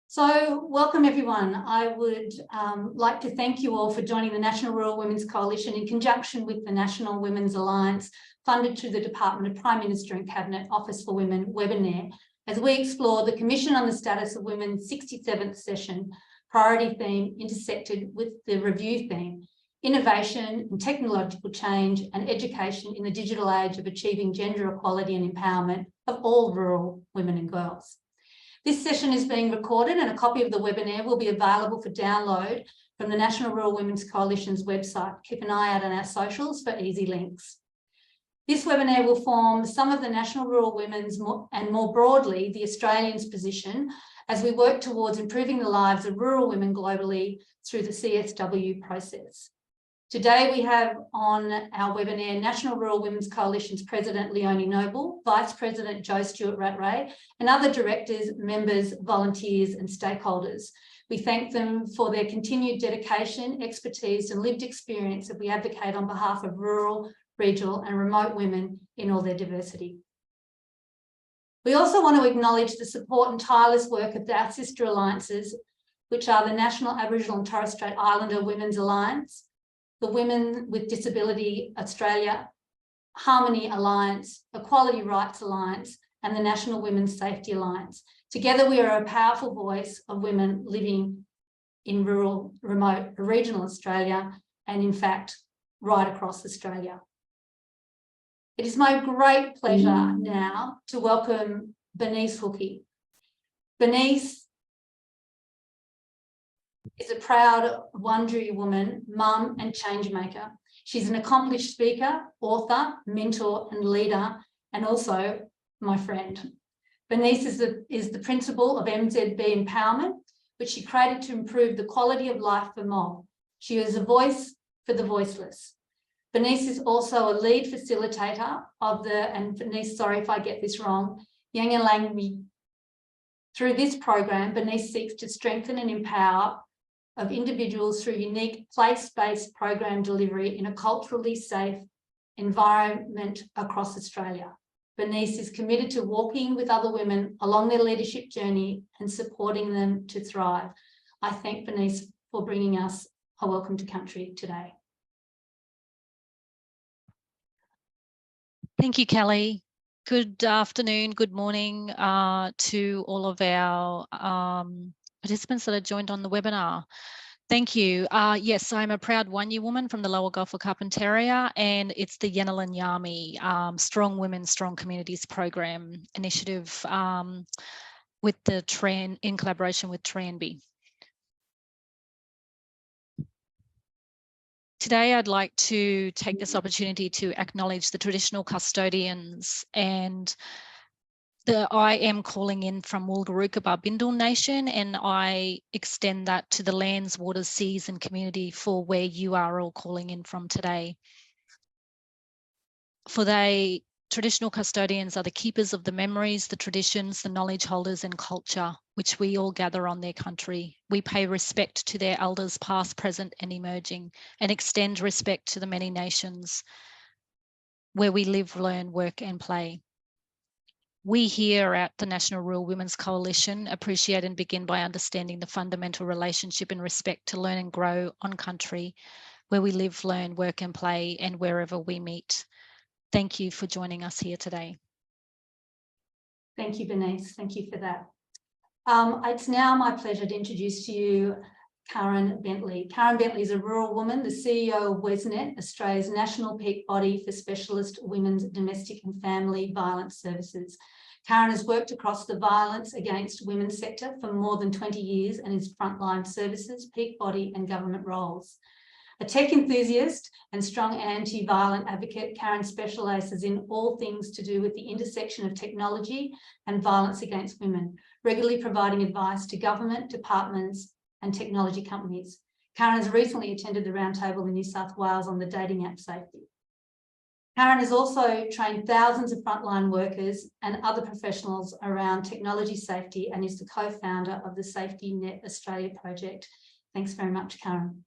So welcome everyone. I would like to thank you all for joining the National Rural Women's Coalition in conjunction with the National Women's Alliance, funded through the Department of Prime Minister and Cabinet Office for Women webinar, as we explore the Commission on the Status of Women's 67th session priority theme intersected with the review theme, innovation and technological change and education in the digital age of achieving gender equality and empowerment of all rural women and girls. This session is being recorded and a copy of the webinar will be available for download from the National Rural Women's Coalition's website. Keep an eye out on our socials for easy links. This webinar will form some of the National Rural Women's and more broadly the Australians' position as we work towards improving the lives of rural women globally through the CSW process. Today we have on our webinar National Rural Women's Coalition's President Leonie Noble, Vice President Joe Stewart-Rattray, and other directors, members, volunteers and stakeholders. We thank them for their continued dedication, expertise and lived experience that we advocate on behalf of rural, regional and remote women in all their diversity. We also want to acknowledge the support and tireless work of our sister alliances, which are the National Aboriginal and Torres Strait Islander Women's Alliance, the Women with Disability Australia, Harmony Alliance, Equality Rights Alliance, and the National Women's Safety Alliance. Together, we are a powerful voice of women living in rural, remote, regional Australia, and in fact, right across Australia. It is my great pleasure now to welcome Bernice Hookey. Bernice is a proud Wurundjeri woman, mum and change maker. She's an accomplished speaker, author, mentor and leader, and also my friend. Bernice is the principal of MZB Empowerment, which she created to improve the quality of life for mob. She is a voice for the voiceless. Bernice is also a lead facilitator of the, and Bernice, sorry if I get this wrong, Yangalangmi. Through this program, Bernice seeks to strengthen and empower of individuals through unique place-based program delivery in a culturally safe environment across Australia. Bernice is committed to walking with other women along their leadership journey and supporting them to thrive. I thank Bernice for bringing us a welcome to country today. Thank you, Kelly. Good afternoon, good morning to all of our participants that are joined on the webinar. Thank you. Yes, I'm a proud Wurundjeri woman from the Lower Gulf of Carpentaria, and it's the Yangalangmi Strong Women, Strong Communities program initiative with the in collaboration with Tranby. Today, I'd like to take this opportunity to acknowledge the traditional custodians, and I am calling in from Wulgaruka Bindal Nation, and I extend that to the lands, waters, seas and community for where you are all calling in from today. For they, traditional custodians are the keepers of the memories, the traditions, the knowledge holders and culture, which we all gather on their country. We pay respect to their elders past, present and emerging, and extend respect to the many nations where we live, learn, work and play. We here at the National Rural Women's Coalition appreciate and begin by understanding the fundamental relationship and respect to learn and grow on country where we live, learn, work and play and wherever we meet. Thank you for joining us here today. Thank you, Bernice. Thank you for that. It's now my pleasure to introduce to you Karen Bentley. Karen Bentley is a rural woman, the CEO of WESNET, Australia's national peak body for specialist women's domestic and family violence services. Karen has worked across the violence against women sector for more than 20 years and is frontline services, peak body and government roles. A tech enthusiast and strong anti-violent advocate, Karen specialises in all things to do with the intersection of technology and violence against women, regularly providing advice to government, departments and technology companies. Karen has recently attended the roundtable in New South Wales on the dating app safety. Karen has also trained thousands of frontline workers and other professionals around technology safety and is the co-founder of the Safety Net Australia project. Thanks very much, Karen.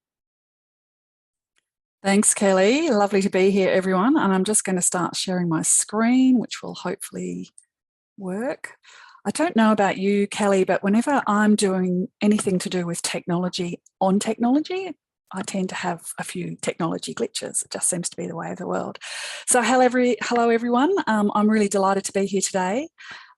Thanks, Kelly. Lovely to be here, everyone. And I'm just going to start sharing my screen, which will hopefully work. I don't know about you, Kelly, but whenever I'm doing anything to do with technology on technology, I tend to have a few technology glitches. It just seems to be the way of the world. So hello everyone. I'm really delighted to be here today.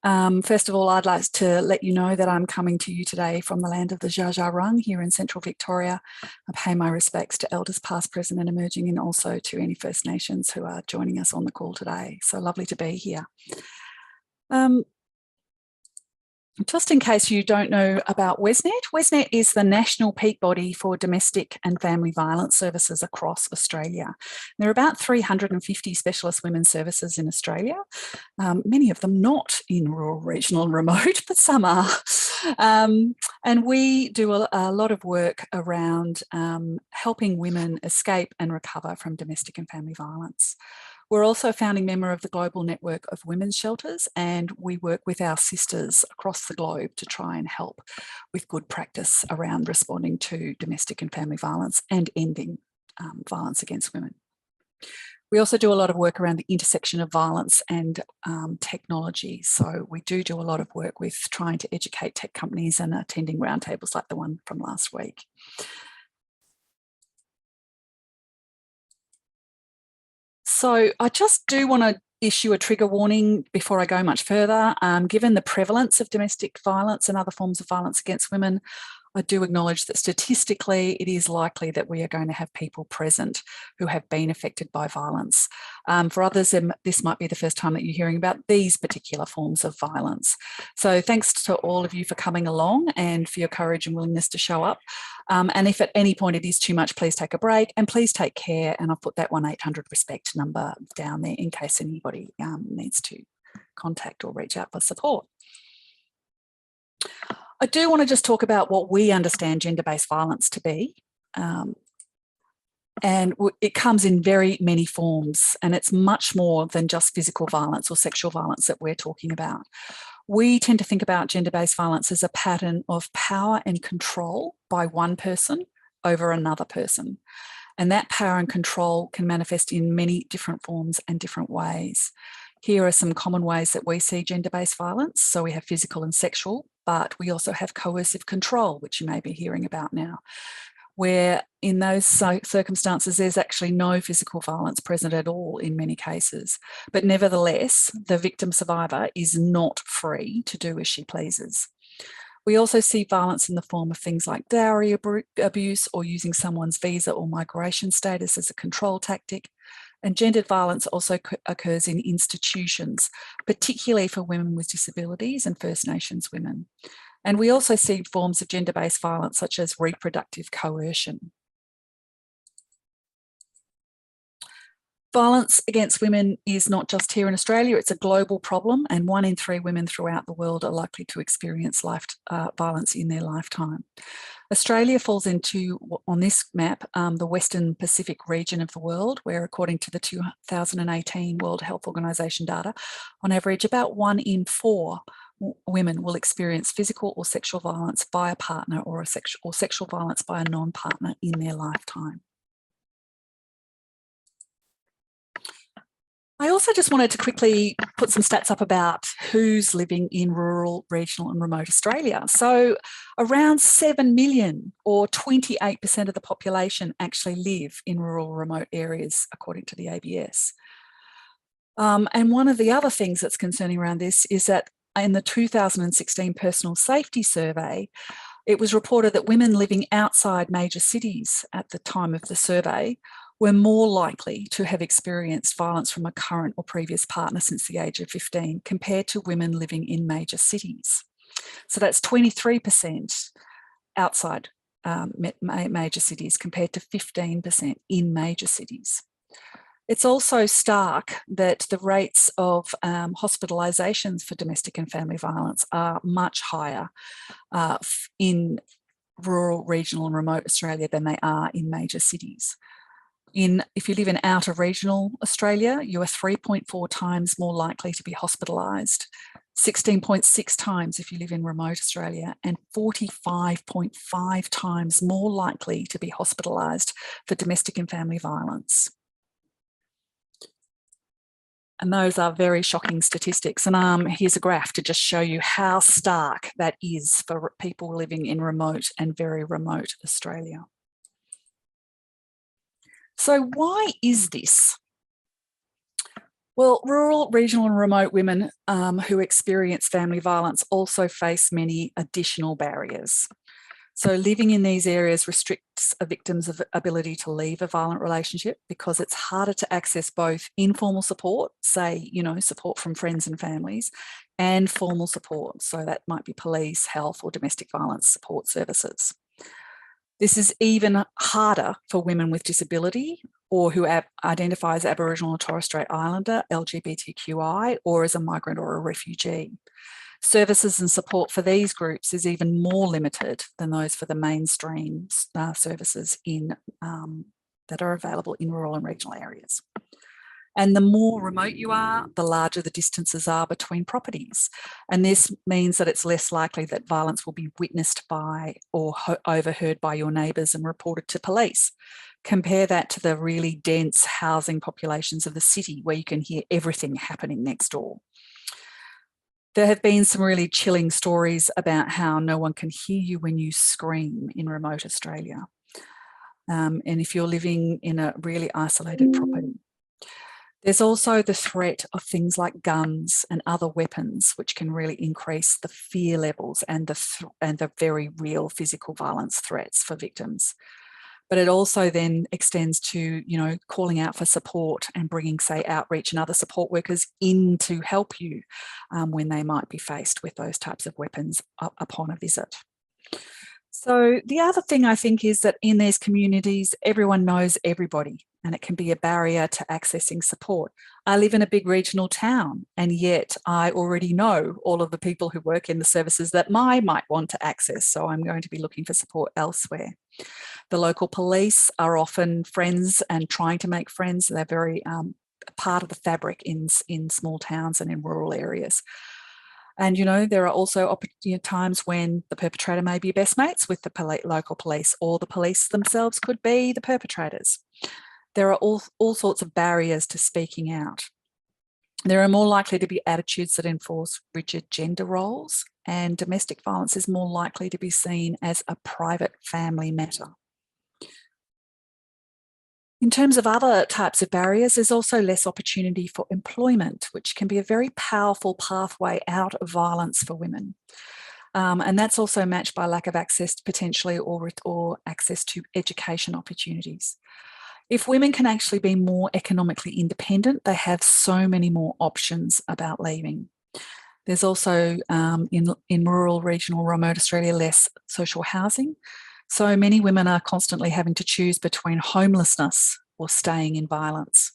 First of all, I'd like to let you know that I'm coming to you today from the land of the Dja Dja Wurrung here in central Victoria. I pay my respects to elders past, present and emerging, and also to any First Nations who are joining us on the call today. So lovely to be here. Just in case you don't know about WESNET, WESNET is the national peak body for domestic and family violence services across Australia. There are about 350 specialist women's services in Australia, many of them not in rural, regional and remote, but some are. And we do a lot of work around helping women escape and recover from domestic and family violence. We're also a founding member of the Global Network of Women's Shelters, and we work with our sisters across the globe to try and help with good practice around responding to domestic and family violence and ending violence against women. We also do a lot of work around the intersection of violence and technology. So we do a lot of work with trying to educate tech companies and attending roundtables like the one from last week. So I just do want to issue a trigger warning before I go much further. Given the prevalence of domestic violence and other forms of violence against women, I do acknowledge that statistically it is likely that we are going to have people present who have been affected by violence. For others, this might be the first time that you're hearing about these particular forms of violence. So thanks to all of you for coming along and for your courage and willingness to show up. And if at any point it is too much, please take a break and please take care. And I've put that 1-800-RESPECT number down there in case anybody needs to contact or reach out for support. I do want to just talk about what we understand gender-based violence to be. And it comes in very many forms, and it's much more than just physical violence or sexual violence that we're talking about. We tend to think about gender-based violence as a pattern of power and control by one person over another person. And that power and control can manifest in many different forms and different ways. Here are some common ways that we see gender-based violence. So we have physical and sexual, but we also have coercive control, which you may be hearing about now, where in those circumstances, there's actually no physical violence present at all in many cases. But nevertheless, the victim survivor is not free to do as she pleases. We also see violence in the form of things like dowry abuse or using someone's visa or migration status as a control tactic. And gendered violence also occurs in institutions, particularly for women with disabilities and First Nations women. And we also see forms of gender-based violence such as reproductive coercion. Violence against women is not just here in Australia, it's a global problem, and 1 in 3 women throughout the world are likely to experience violence in their lifetime. Australia falls into, on this map, the Western Pacific region of the world, where according to the 2018 World Health Organization data, on average about 1 in 4 women will experience physical or sexual violence by a partner or sexual violence by a non-partner in their lifetime. I also just wanted to quickly put some stats up about who's living in rural, regional and remote Australia. So around 7 million or 28% of the population actually live in rural, remote areas, according to the ABS. And one of the other things that's concerning around this is that in the 2016 Personal Safety Survey, it was reported that women living outside major cities at the time of the survey were more likely to have experienced violence from a current or previous partner since the age of 15 compared to women living in major cities. So that's 23% outside major cities compared to 15% in major cities. It's also stark that the rates of hospitalisations for domestic and family violence are much higher in rural, regional and remote Australia than they are in major cities. If you live in outer regional Australia, you are 3.4 times more likely to be hospitalised, 16.6 times if you live in remote Australia, and 45.5 times more likely to be hospitalised for domestic and family violence. And those are very shocking statistics. And here's a graph to just show you how stark that is for people living in remote and very remote Australia. So why is this? Well, rural, regional and remote women who experience family violence also face many additional barriers. So living in these areas restricts a victim's ability to leave a violent relationship because it's harder to access both informal support, say, support from friends and families, and formal support. So that might be police, health or domestic violence support services. This is even harder for women with disability or who identify as Aboriginal or Torres Strait Islander, LGBTQI, or as a migrant or a refugee. Services and support for these groups is even more limited than those for the mainstream services that are available in rural and regional areas. And the more remote you are, the larger the distances are between properties. And this means that it's less likely that violence will be witnessed by or overheard by your neighbours and reported to police. Compare that to the really dense housing populations of the city where you can hear everything happening next door. There have been some really chilling stories about how no one can hear you when you scream in remote Australia. And if you're living in a really isolated property. There's also the threat of things like guns and other weapons, which can really increase the fear levels and the very real physical violence threats for victims. But it also then extends to, calling out for support and bringing, say, outreach and other support workers in to help you when they might be faced with those types of weapons upon a visit. So the other thing I think is that in these communities, everyone knows everybody, and it can be a barrier to accessing support. I live in a big regional town, and yet I already know all of the people who work in the services that I might want to access, so I'm going to be looking for support elsewhere. The local police are often friends and trying to make friends. They're very part of the fabric in small towns and in rural areas. And, there are also times when the perpetrator may be best mates with the local police, or the police themselves could be the perpetrators. There are all sorts of barriers to speaking out. There are more likely to be attitudes that enforce rigid gender roles, and domestic violence is more likely to be seen as a private family matter. In terms of other types of barriers, there's also less opportunity for employment, which can be a very powerful pathway out of violence for women. And that's also matched by lack of access potentially or access to education opportunities. If women can actually be more economically independent, they have so many more options about leaving. There's also in rural, regional, remote Australia, less social housing. So many women are constantly having to choose between homelessness or staying in violence.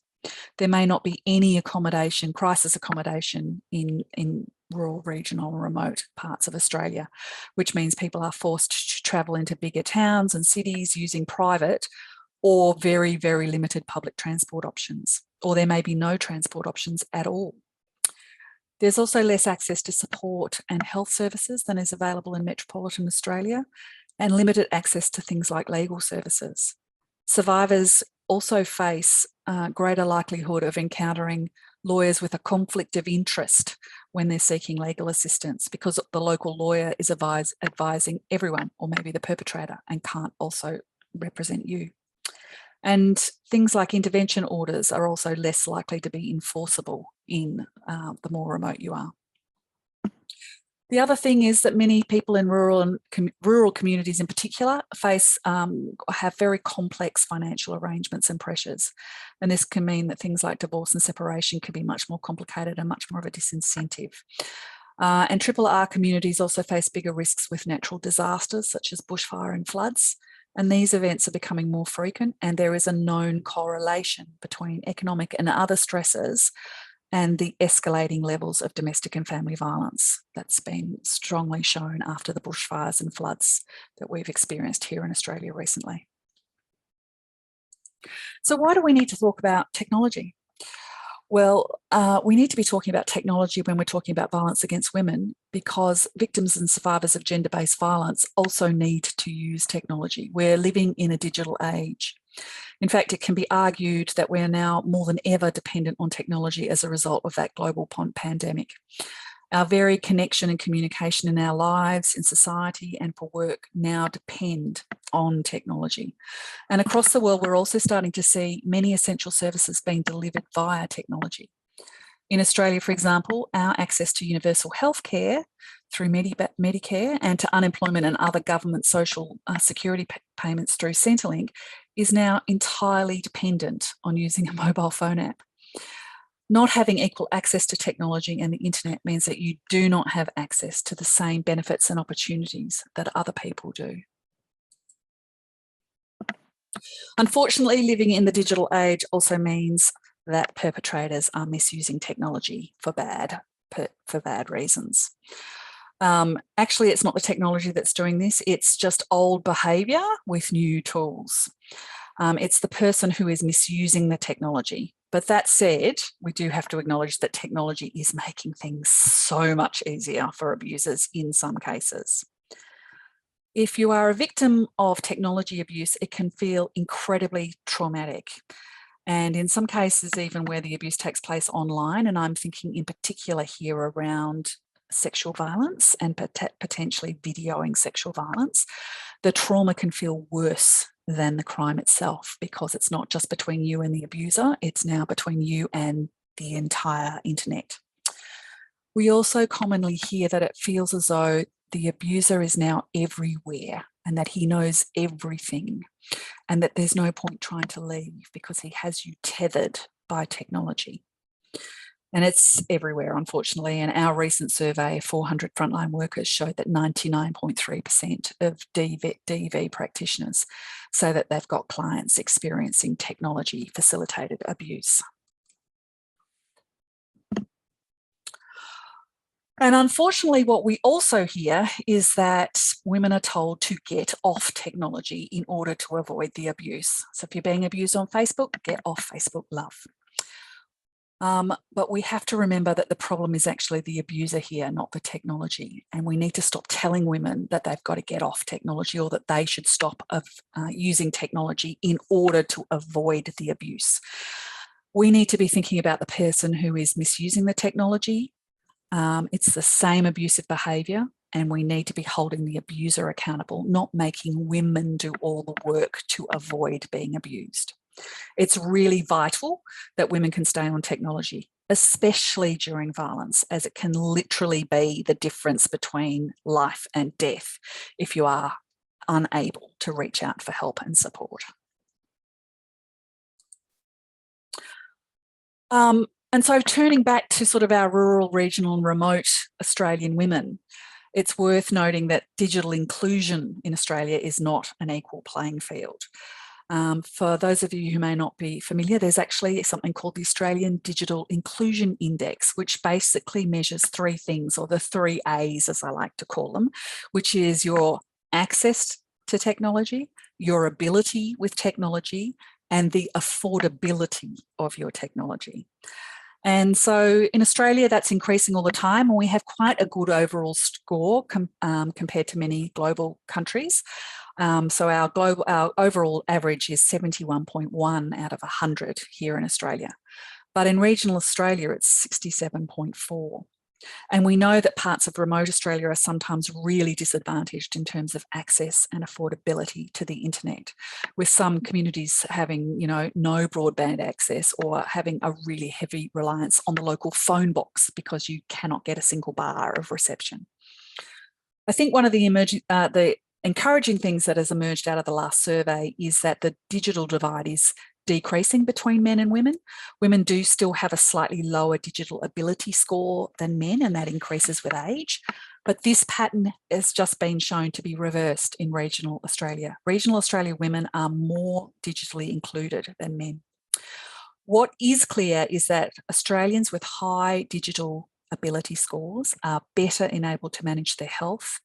There may not be any accommodation, crisis accommodation in rural, regional, and remote parts of Australia, which means people are forced to travel into bigger towns and cities using private or very, very limited public transport options, or there may be no transport options at all. There's also less access to support and health services than is available in metropolitan Australia, and limited access to things like legal services. Survivors also face greater likelihood of encountering lawyers with a conflict of interest when they're seeking legal assistance, because the local lawyer is advising everyone, or maybe the perpetrator, and can't also represent you. And things like intervention orders are also less likely to be enforceable in the more remote you are. The other thing is that many people in rural communities in particular have very complex financial arrangements and pressures. And this can mean that things like divorce and separation can be much more complicated and much more of a disincentive. And RRR communities also face bigger risks with natural disasters such as bushfire and floods. And these events are becoming more frequent, and there is a known correlation between economic and other stresses and the escalating levels of domestic and family violence that's been strongly shown after the bushfires and floods that we've experienced here in Australia recently. So why do we need to talk about technology? Well, we need to be talking about technology when we're talking about violence against women, because victims and survivors of gender-based violence also need to use technology. We're living in a digital age. In fact, it can be argued that we're now more than ever dependent on technology as a result of that global pandemic. Our very connection and communication in our lives, in society and for work now depend on technology. And across the world, we're also starting to see many essential services being delivered via technology. In Australia, for example, our access to universal health care through Medicare and to unemployment and other government social security payments through Centrelink is now entirely dependent on using a mobile phone app. Not having equal access to technology and the internet means that you do not have access to the same benefits and opportunities that other people do. Unfortunately, living in the digital age also means that perpetrators are misusing technology for bad reasons. Actually, it's not the technology that's doing this, it's just old behaviour with new tools. It's the person who is misusing the technology. But that said, we do have to acknowledge that technology is making things so much easier for abusers in some cases. If you are a victim of technology abuse, it can feel incredibly traumatic. And in some cases, even where the abuse takes place online, and I'm thinking in particular here around sexual violence and potentially videoing sexual violence, the trauma can feel worse than the crime itself, because it's not just between you and the abuser, it's now between you and the entire internet. We also commonly hear that it feels as though the abuser is now everywhere and that he knows everything and that there's no point trying to leave because he has you tethered by technology. And it's everywhere, unfortunately. And our recent survey of 400 frontline workers showed that 99.3% of DV practitioners say that they've got clients experiencing technology-facilitated abuse. And unfortunately, what we also hear is that women are told to get off technology in order to avoid the abuse. So if you're being abused on Facebook, get off Facebook, love. But we have to remember that the problem is actually the abuser here, not the technology. And we need to stop telling women that they've got to get off technology or that they should stop using technology in order to avoid the abuse. We need to be thinking about the person who is misusing the technology. It's the same abusive behaviour, and we need to be holding the abuser accountable, not making women do all the work to avoid being abused. It's really vital that women can stay on technology, especially during violence, as it can literally be the difference between life and death if you are unable to reach out for help and support. And so turning back to sort of our rural, regional and remote Australian women, it's worth noting that digital inclusion in Australia is not an equal playing field. For those of you who may not be familiar, there's actually something called the Australian Digital Inclusion Index, which basically measures three things, or the 3 A's as I like to call them, which is your access to technology, your ability with technology, and the affordability of your technology. And so in Australia, that's increasing all the time, and we have quite a good overall score compared to many global countries. So our overall average is 71.1 out of 100 here in Australia. But in regional Australia, it's 67.4. And we know that parts of remote Australia are sometimes really disadvantaged in terms of access and affordability to the internet, with some communities having, no broadband access or having a really heavy reliance on the local phone box because you cannot get a single bar of reception. I think one of the encouraging things that has emerged out of the last survey is that the digital divide is decreasing between men and women. Women do still have a slightly lower digital ability score than men, and that increases with age. But this pattern has just been shown to be reversed in regional Australia. Regional Australia women are more digitally included than men. What is clear is that Australians with high digital ability scores are better enabled to manage their health,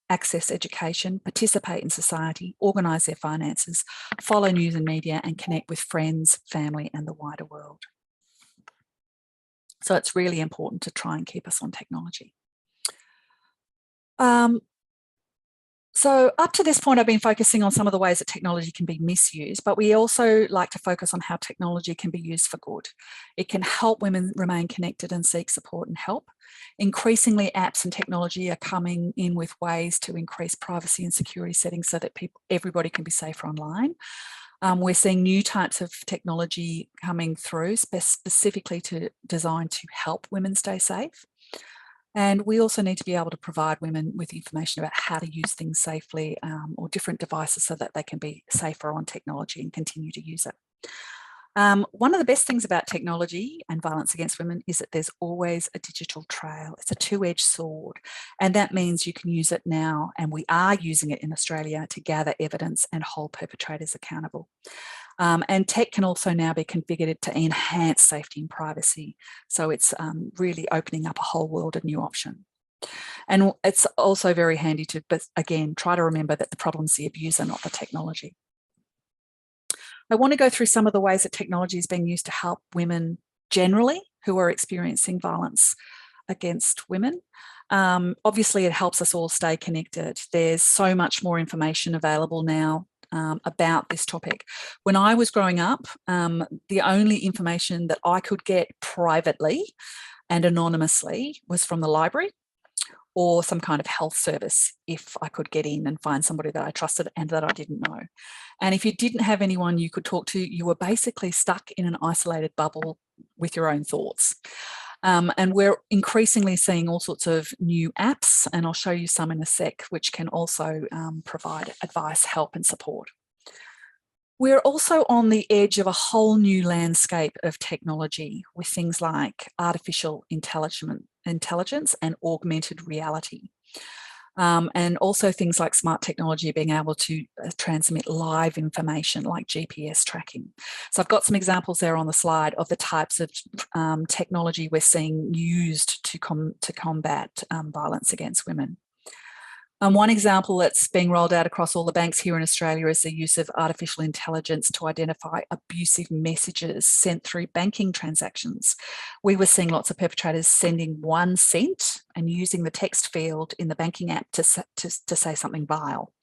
access education, participate in society, organise their finances, follow news and media, and connect with friends, family, and the wider world. So it's really important to try and keep us on technology. So up to this point, I've been focusing on some of the ways that technology can be misused, but we also like to focus on how technology can be used for good. It can help women remain connected and seek support and help. Increasingly, apps and technology are coming in with ways to increase privacy and security settings so that everybody can be safer online. We're seeing new types of technology coming through specifically designed to help women stay safe. And we also need to be able to provide women with information about how to use things safely or different devices so that they can be safer on technology and continue to use it. One of the best things about technology and violence against women is that there's always a digital trail. It's a two-edged sword, and that means you can use it now, and we are using it in Australia to gather evidence and hold perpetrators accountable. And tech can also now be configured to enhance safety and privacy. So it's really opening up a whole world of new options. And it's also very handy to, but again, try to remember that the problem's the abuser, not the technology. I want to go through some of the ways that technology is being used to help women generally who are experiencing violence against women. Obviously, it helps us all stay connected. There's so much more information available now about this topic. When I was growing up, the only information that I could get privately and anonymously was from the library or some kind of health service if I could get in and find somebody that I trusted and that I didn't know. And if you didn't have anyone you could talk to, you were basically stuck in an isolated bubble with your own thoughts. And we're increasingly seeing all sorts of new apps, and I'll show you some in a sec, which can also provide advice, help and support. We're also on the edge of a whole new landscape of technology with things like artificial intelligence and augmented reality. And also things like smart technology being able to transmit live information like GPS tracking. So I've got some examples there on the slide of the types of technology we're seeing used to combat violence against women. One example that's being rolled out across all the banks here in Australia is the use of artificial intelligence to identify abusive messages sent through banking transactions. We were seeing lots of perpetrators sending 1 cent and using the text field in the banking app to say something vile.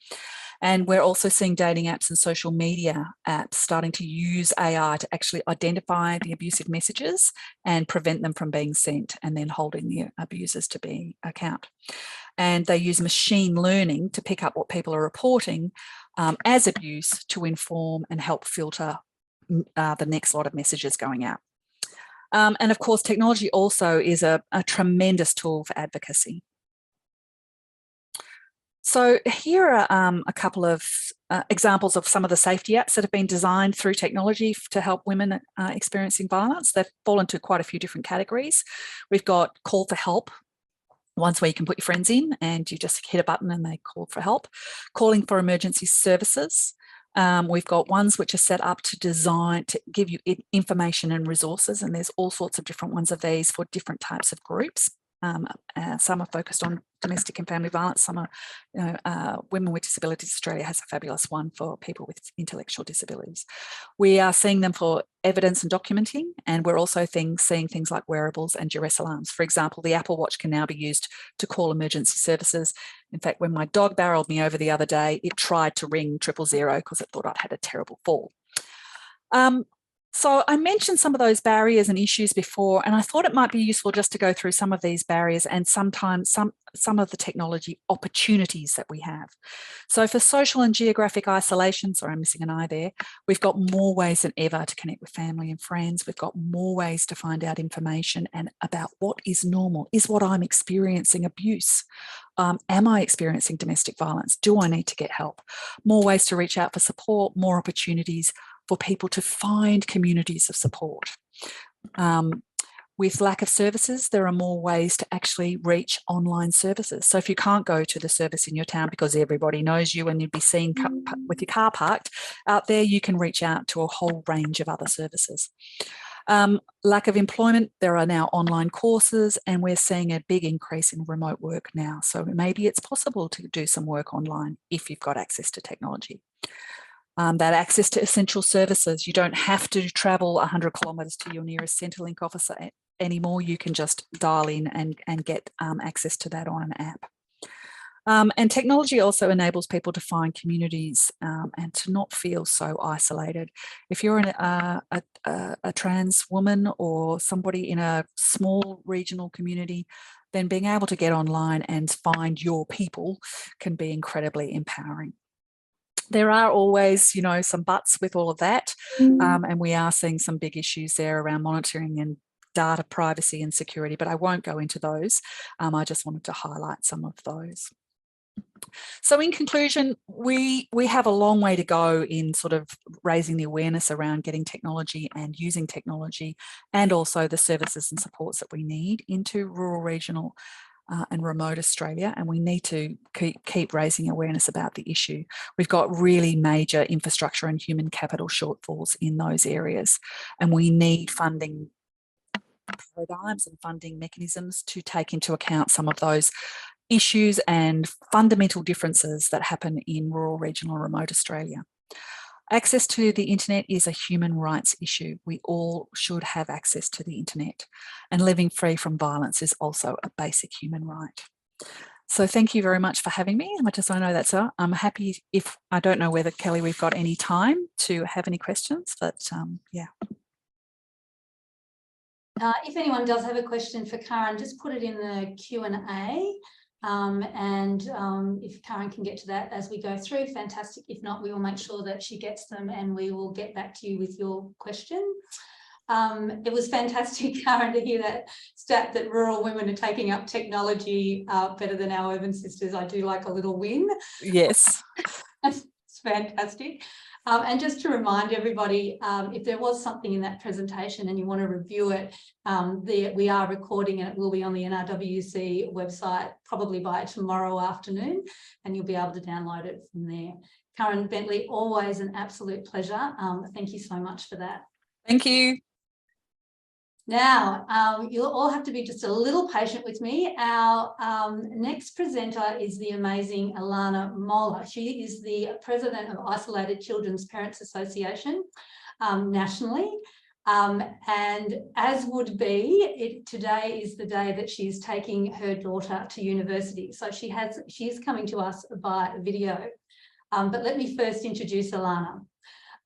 And we're also seeing dating apps and social media apps starting to use AI to actually identify the abusive messages and prevent them from being sent, and then holding the abusers to be account. And they use machine learning to pick up what people are reporting as abuse to inform and help filter the next lot of messages going out. And of course, technology also is a tremendous tool for advocacy. So here are a couple of examples of some of the safety apps that have been designed through technology to help women experiencing violence. They've fallen into quite a few different categories. We've got Call for Help, ones where you can put your friends in and you just hit a button and they call for help. Calling for emergency services. We've got ones which are set up to give you information and resources, and there's all sorts of different ones of these for different types of groups. Some are focused on domestic and family violence. Some are, Women with Disabilities Australia has a fabulous one for people with intellectual disabilities. We are seeing them for evidence and documenting, and we're also seeing things like wearables and duress alarms. For example, the Apple Watch can now be used to call emergency services. In fact, when my dog barreled me over the other day, it tried to ring 000 because it thought I'd had a terrible fall. So I mentioned some of those barriers and issues before, and I thought it might be useful just to go through some of these barriers and sometimes some of the technology opportunities that we have. So for social and geographic isolation, sorry, I'm missing an eye there, we've got more ways than ever to connect with family and friends. We've got more ways to find out information and about what is normal. Is what I'm experiencing abuse? Am I experiencing domestic violence? Do I need to get help? More ways to reach out for support, more opportunities for people to find communities of support. With lack of services, there are more ways to actually reach online services. So if you can't go to the service in your town because everybody knows you and you'd be seen with your car parked out there, you can reach out to a whole range of other services. Lack of employment, there are now online courses, and we're seeing a big increase in remote work now. So maybe it's possible to do some work online if you've got access to technology. That access to essential services, you don't have to travel 100 kilometres to your nearest Centrelink office anymore. You can just dial in and get access to that on an app. And technology also enables people to find communities and to not feel so isolated. If you're a trans woman or somebody in a small regional community, then being able to get online and find your people can be incredibly empowering. There are always, you know, some buts with all of that, and we are seeing some big issues there around monitoring and data privacy and security, but I won't go into those. I just wanted to highlight some of those. So in conclusion, we have a long way to go in sort of raising the awareness around getting technology and using technology, and also the services and supports that we need into rural, regional and remote Australia, and we need to keep raising awareness about the issue. We've got really major infrastructure and human capital shortfalls in those areas, and we need funding paradigms and funding mechanisms to take into account some of those issues and fundamental differences that happen in rural, regional and remote Australia. Access to the internet is a human rights issue. We all should have access to the internet, and living free from violence is also a basic human right. So thank you very much for having me. I just want to know that's all. I'm happy if, I don't know whether, Kelly, we've got any time to have any questions, but yeah. If anyone does have a question for Karen, just put it in the Q&A. If Karen can get to that as we go through, fantastic. If not, we will make sure that she gets them and we will get back to you with your question. It was fantastic, Karen, to hear that stat that rural women are taking up technology better than our urban sisters. I do like a little win. Yes. It's fantastic. And just to remind everybody, if there was something in that presentation and you want to review it, we are recording and it will be on the NRWC website probably by tomorrow afternoon, and you'll be able to download it from there. Karen Bentley, always an absolute pleasure. Thank you so much for that. Thank you. Now, you'll all have to be just a little patient with me. Our next presenter is the amazing Alana Moller. She is the president of Isolated Children's Parents Association nationally. And as would be, today is the day that she's taking her daughter to university. So she is coming to us by video. But let me first introduce Alana.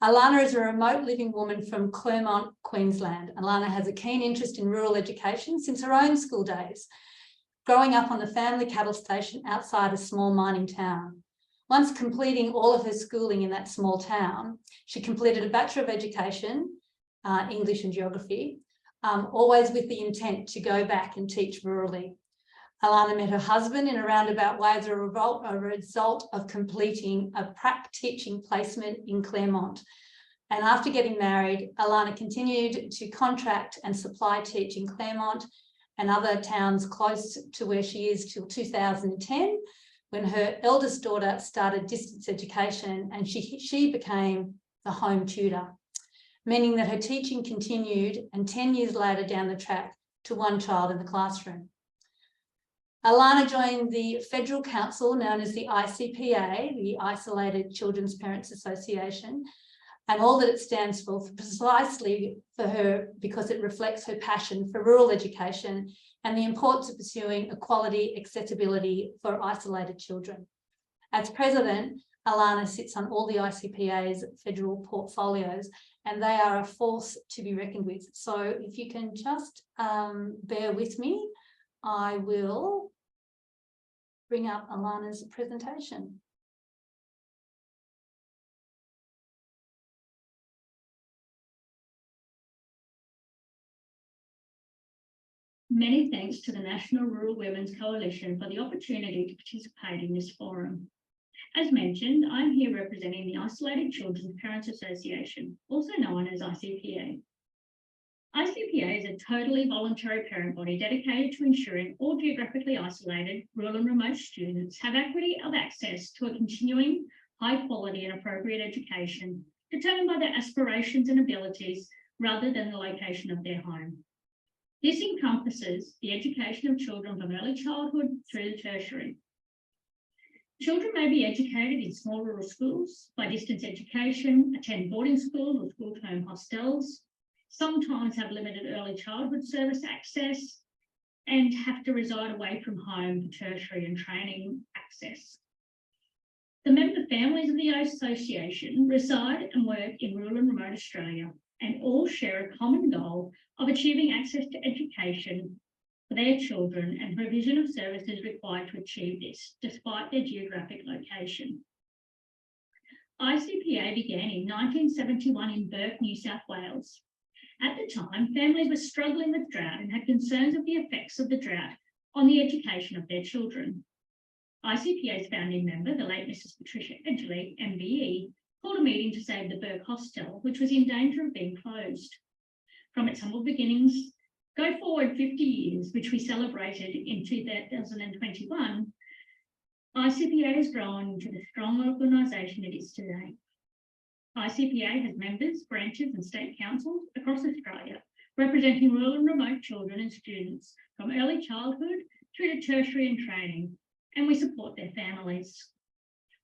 Alana is a remote living woman from Claremont, Queensland. Alana has a keen interest in rural education since her own school days, growing up on the family cattle station outside a small mining town. Once completing all of her schooling in that small town, she completed a Bachelor of Education, English and Geography, always with the intent to go back and teach rurally. Alana met her husband in a roundabout way as a result of completing a prac teaching placement in Claremont. And after getting married, Alana continued to contract and supply teach in Claremont and other towns close to where she is till 2010, when her eldest daughter started distance education and she became the home tutor, meaning that her teaching continued and 10 years later down the track to one child in the classroom. Alana joined the Federal Council known as the ICPA, the Isolated Children's Parents Association, and all that it stands for precisely for her because it reflects her passion for rural education and the importance of pursuing equality, accessibility for isolated children. As president, Alana sits on all the ICPA's federal portfolios, and they are a force to be reckoned with. So if you can just bear with me, I will bring up Alana's presentation. Many thanks to the National Rural Women's Coalition for the opportunity to participate in this forum. As mentioned, I'm here representing the Isolated Children's Parents Association, also known as ICPA. ICPA is a totally voluntary parent body dedicated to ensuring all geographically isolated, rural and remote students have equity of access to a continuing, high quality and appropriate education determined by their aspirations and abilities rather than the location of their home. This encompasses the education of children from early childhood through the tertiary. Children may be educated in small rural schools, by distance education, attend boarding schools or school term hostels, sometimes have limited early childhood service access, and have to reside away from home for tertiary and training access. The member families of the association reside and work in rural and remote Australia and all share a common goal of achieving access to education for their children and provision of services required to achieve this, despite their geographic location. ICPA began in 1971 in Bourke, New South Wales. At the time, families were struggling with drought and had concerns of the effects of the drought on the education of their children. ICPA's founding member, the late Mrs. Patricia Edgley, MBE, called a meeting to save the Bourke Hostel, which was in danger of being closed. From its humble beginnings, go forward 50 years, which we celebrated in 2021, ICPA has grown into the strong organisation it is today. ICPA has members, branches and state councils across Australia, representing rural and remote children and students from early childhood through to tertiary and training, and we support their families.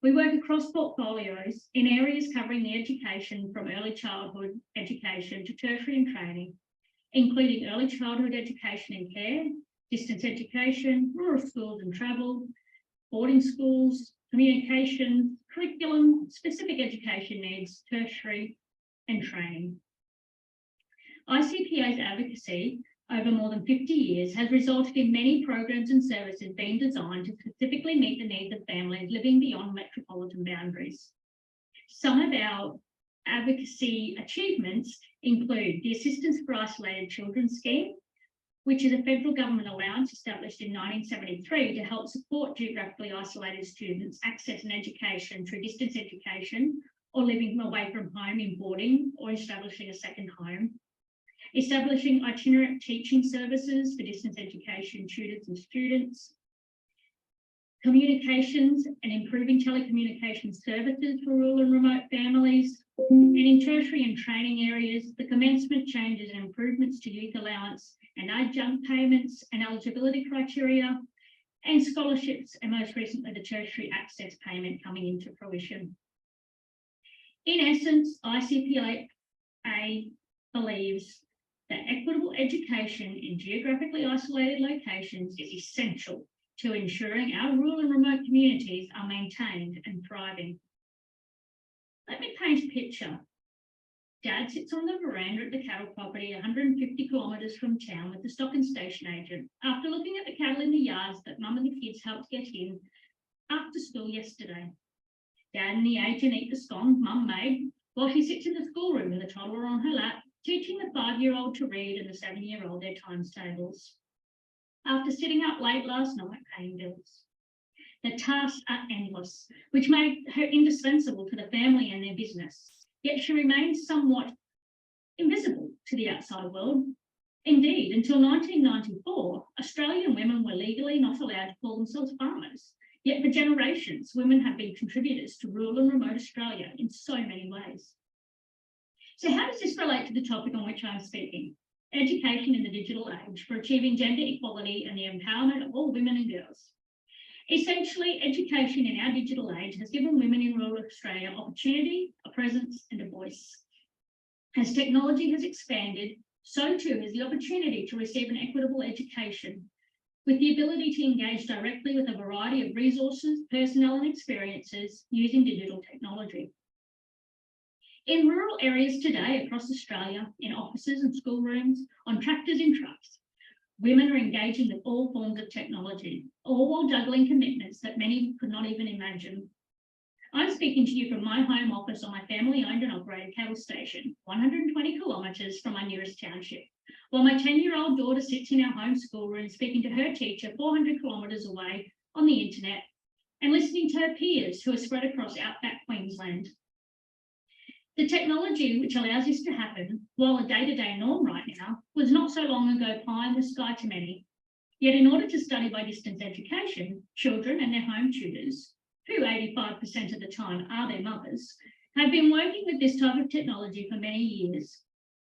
We work across portfolios in areas covering the education from early childhood education to tertiary and training, including early childhood education and care, distance education, rural schools and travel, boarding schools, communication, curriculum, specific education needs, tertiary and training. ICPA's advocacy over more than 50 years has resulted in many programs and services being designed to specifically meet the needs of families living beyond metropolitan boundaries. Some of our advocacy achievements include the Assistance for Isolated Children Scheme, which is a federal government allowance established in 1973 to help support geographically isolated students access an education through distance education or living away from home in boarding or establishing a second home. Establishing itinerant teaching services for distance education tutors and students. Communications and improving telecommunications services for rural and remote families. And in tertiary and training areas, the commencement changes and improvements to youth allowance and adjunct payments and eligibility criteria, and scholarships, and most recently the tertiary access payment coming into fruition. In essence, ICPA believes that equitable education in geographically isolated locations is essential to ensuring our rural and remote communities are maintained and thriving. Let me paint a picture. Dad sits on the veranda at the cattle property 150 kilometres from town with the stock and station agent after looking at the cattle in the yards that Mum and the kids helped get in after school yesterday. Dad and the agent eat the scones Mum made while she sits in the schoolroom with a toddler on her lap, teaching the 5-year-old to read and the 7-year-old their times tables. After sitting up late last night paying bills. The tasks are endless, which make her indispensable to the family and their business, yet she remains somewhat invisible to the outside world. Indeed, until 1994, Australian women were legally not allowed to call themselves farmers, yet for generations, women have been contributors to rural and remote Australia in so many ways. So how does this relate to the topic on which I'm speaking? Education in the digital age for achieving gender equality and the empowerment of all women and girls. Essentially, education in our digital age has given women in rural Australia opportunity, a presence and a voice. As technology has expanded, so too has the opportunity to receive an equitable education, with the ability to engage directly with a variety of resources, personnel and experiences using digital technology. In rural areas today across Australia, in offices and schoolrooms, on tractors and trucks, women are engaging with all forms of technology, all while juggling commitments that many could not even imagine. I'm speaking to you from my home office on my family-owned and operated cattle station, 120 kilometres from my nearest township, while my 10-year-old daughter sits in our home schoolroom speaking to her teacher 400 kilometres away on the internet and listening to her peers who are spread across outback Queensland. The technology which allows this to happen, while a day-to-day norm right now, was not so long ago pie in the sky to many. Yet in order to study by distance education, children and their home tutors, who 85% of the time are their mothers, have been working with this type of technology for many years.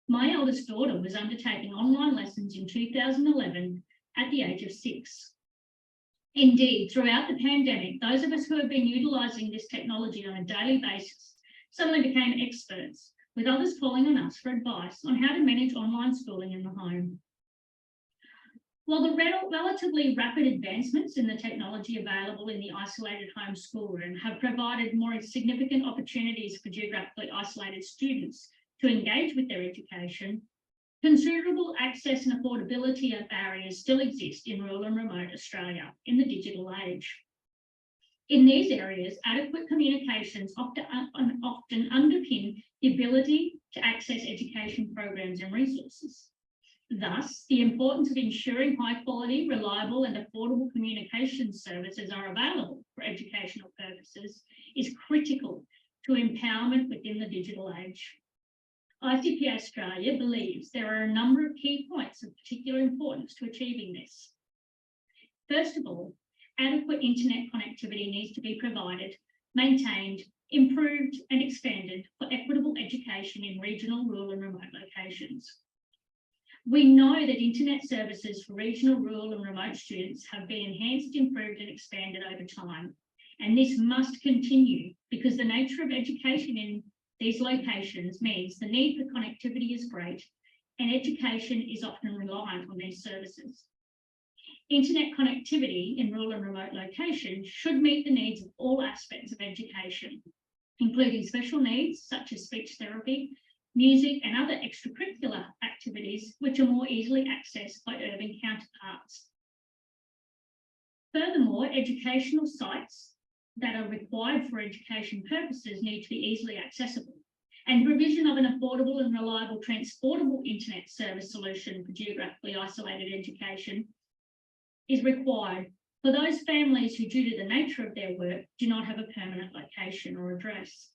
My eldest daughter was undertaking online lessons in 2011 at the age of 6. Indeed, throughout the pandemic, those of us who have been utilising this technology on a daily basis suddenly became experts, with others calling on us for advice on how to manage online schooling in the home. While the relatively rapid advancements in the technology available in the isolated home schoolroom have provided more significant opportunities for geographically isolated students to engage with their education, considerable access and affordability barriers still exist in rural and remote Australia in the digital age. In these areas, adequate communications often underpin the ability to access education programs and resources. Thus, the importance of ensuring high quality, reliable and affordable communication services are available for educational purposes is critical to empowerment within the digital age. ICP Australia believes there are a number of key points of particular importance to achieving this. First of all, adequate internet connectivity needs to be provided, maintained, improved and expanded for equitable education in regional, rural and remote locations. We know that internet services for regional, rural and remote students have been enhanced, improved and expanded over time. And this must continue because the nature of education in these locations means the need for connectivity is great and education is often reliant on these services. Internet connectivity in rural and remote locations should meet the needs of all aspects of education, including special needs such as speech therapy, music and other extracurricular activities which are more easily accessed by urban counterparts. Furthermore, educational sites that are required for education purposes need to be easily accessible, and provision of an affordable and reliable transportable internet service solution for geographically isolated education is required for those families who, due to the nature of their work, do not have a permanent location or address.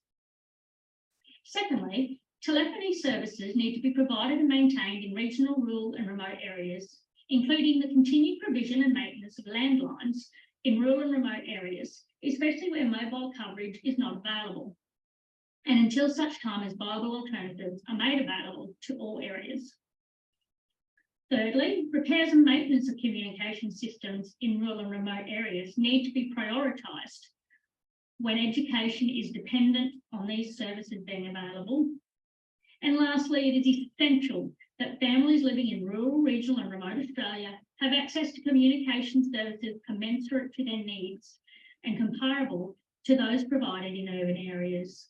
Secondly, telephony services need to be provided and maintained in regional, rural and remote areas, including the continued provision and maintenance of landlines in rural and remote areas, especially where mobile coverage is not available, and until such time as viable alternatives are made available to all areas. Thirdly, repairs and maintenance of communication systems in rural and remote areas need to be prioritised when education is dependent on these services being available. And lastly, it is essential that families living in rural, regional and remote Australia have access to communication services commensurate to their needs and comparable to those provided in urban areas.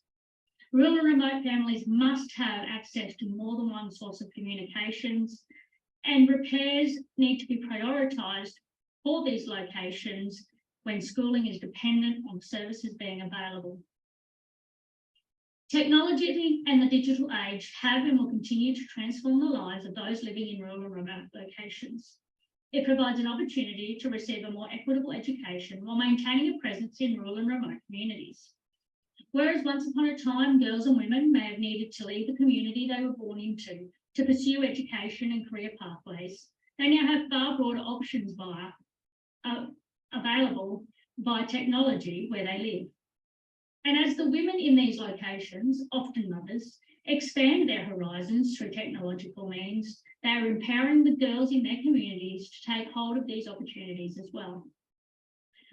Rural and remote families must have access to more than one source of communications, and repairs need to be prioritised for these locations when schooling is dependent on services being available. Technology and the digital age have and will continue to transform the lives of those living in rural and remote locations. It provides an opportunity to receive a more equitable education while maintaining a presence in rural and remote communities. Whereas once upon a time, girls and women may have needed to leave the community they were born into to pursue education and career pathways, they now have far broader options available by technology where they live. And as the women in these locations, often mothers, expand their horizons through technological means, they are empowering the girls in their communities to take hold of these opportunities as well.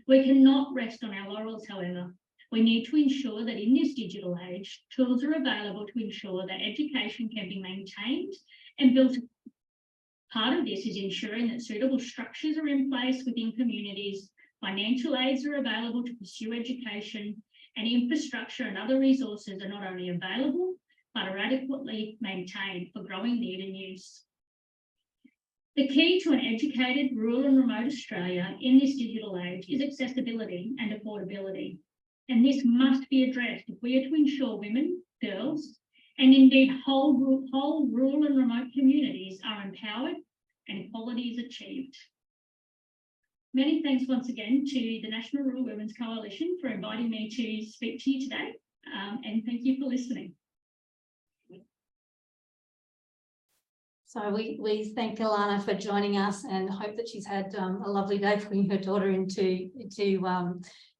We cannot rest on our laurels, however. We need to ensure that in this digital age, tools are available to ensure that education can be maintained and built. Part of this is ensuring that suitable structures are in place within communities, financial aids are available to pursue education, and infrastructure and other resources are not only available, but are adequately maintained for growing need and use. The key to an educated rural and remote Australia in this digital age is accessibility and affordability. And this must be addressed if we are to ensure women, girls, and indeed whole rural and remote communities are empowered and equality is achieved. Many thanks once again to the National Rural Women's Coalition for inviting me to speak to you today, and thank you for listening. So we thank Ilana for joining us and hope that she's had a lovely day putting her daughter into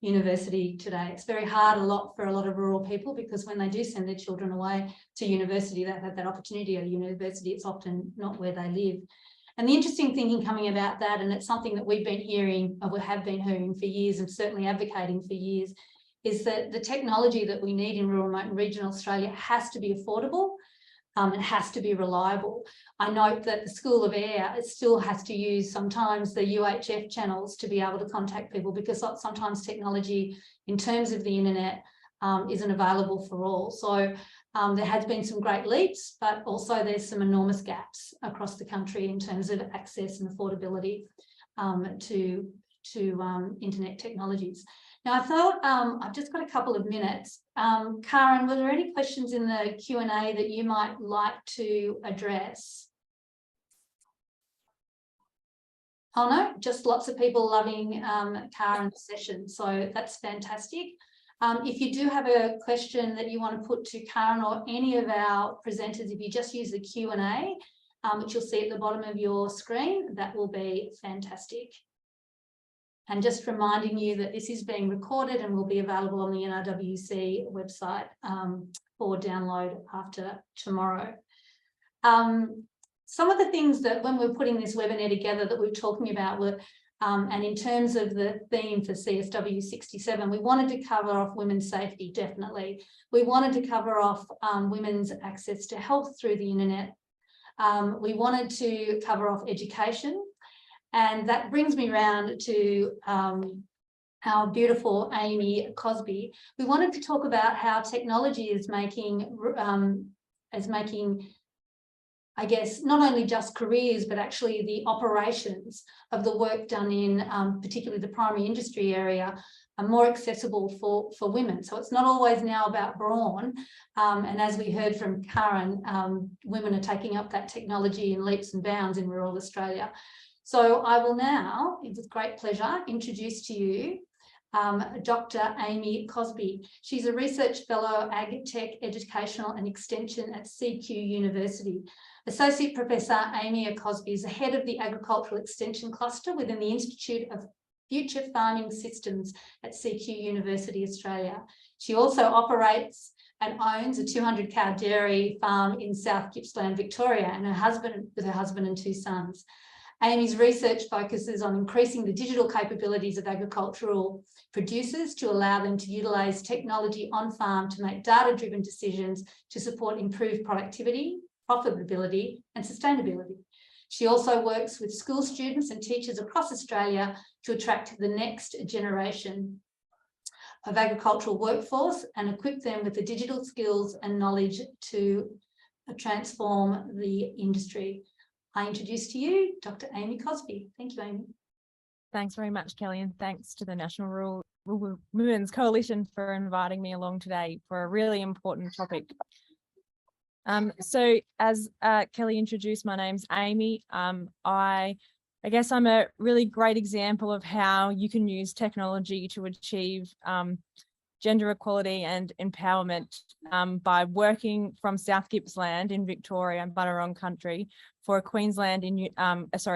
university today. It's very hard for a lot of rural people, because when they do send their children away to university, they have that opportunity at university. It's often not where they live. And the interesting thinking coming about that, and it's something that we've been hearing, or we have been hearing for years and certainly advocating for years, is that the technology that we need in rural, remote and regional Australia has to be affordable. It has to be reliable. I note that the School of Air, it still has to use sometimes the UHF channels to be able to contact people, because sometimes technology in terms of the internet isn't available for all. So there has been some great leaps, but also there's some enormous gaps across the country in terms of access and affordability to internet technologies. Now, I thought I've just got a couple of minutes. Karen, were there any questions in the Q&A that you might like to address? Oh no, just lots of people loving Karen's session, so that's fantastic. If you do have a question that you want to put to Karen or any of our presenters, if you just use the Q&A, which you'll see at the bottom of your screen, that will be fantastic. And just reminding you that this is being recorded and will be available on the NRWC website for download after tomorrow. Some of the things that when we're putting this webinar together that we're talking about were, and in terms of the theme for CSW67, we wanted to cover off women's safety, definitely. We wanted to cover off women's access to health through the internet. We wanted to cover off education. And that brings me round to our beautiful Amy Cosby. We wanted to talk about how technology is making, I guess, not only just careers, but actually the operations of the work done in particularly the primary industry area are more accessible for women. So it's not always now about brawn. And as we heard from Karen, women are taking up that technology in leaps and bounds in rural Australia. So I will now, with great pleasure, introduce to you Dr. Amy Cosby. She's a research fellow, Ag Tech, Educational and Extension at CQ University. Associate Professor Amy Cosby is the head of the Agricultural Extension Cluster within the Institute of Future Farming Systems at CQ University, Australia. She also operates and owns a 200-cow dairy farm in South Gippsland, Victoria, and with her husband and 2 sons. Amy's research focuses on increasing the digital capabilities of agricultural producers to allow them to utilise technology on farm to make data-driven decisions to support improved productivity, profitability and sustainability. She also works with school students and teachers across Australia to attract the next generation of agricultural workforce and equip them with the digital skills and knowledge to transform the industry. I introduce to you Dr. Amy Cosby. Thank you, Amy. Thanks very much, Kelly, and thanks to the National Rural Women's Coalition for inviting me along today for a really important topic. So as Kelly introduced, my name's Amy. I guess I'm a really great example of how you can use technology to achieve gender equality and empowerment by working from South Gippsland in Victoria and Bunurong country for a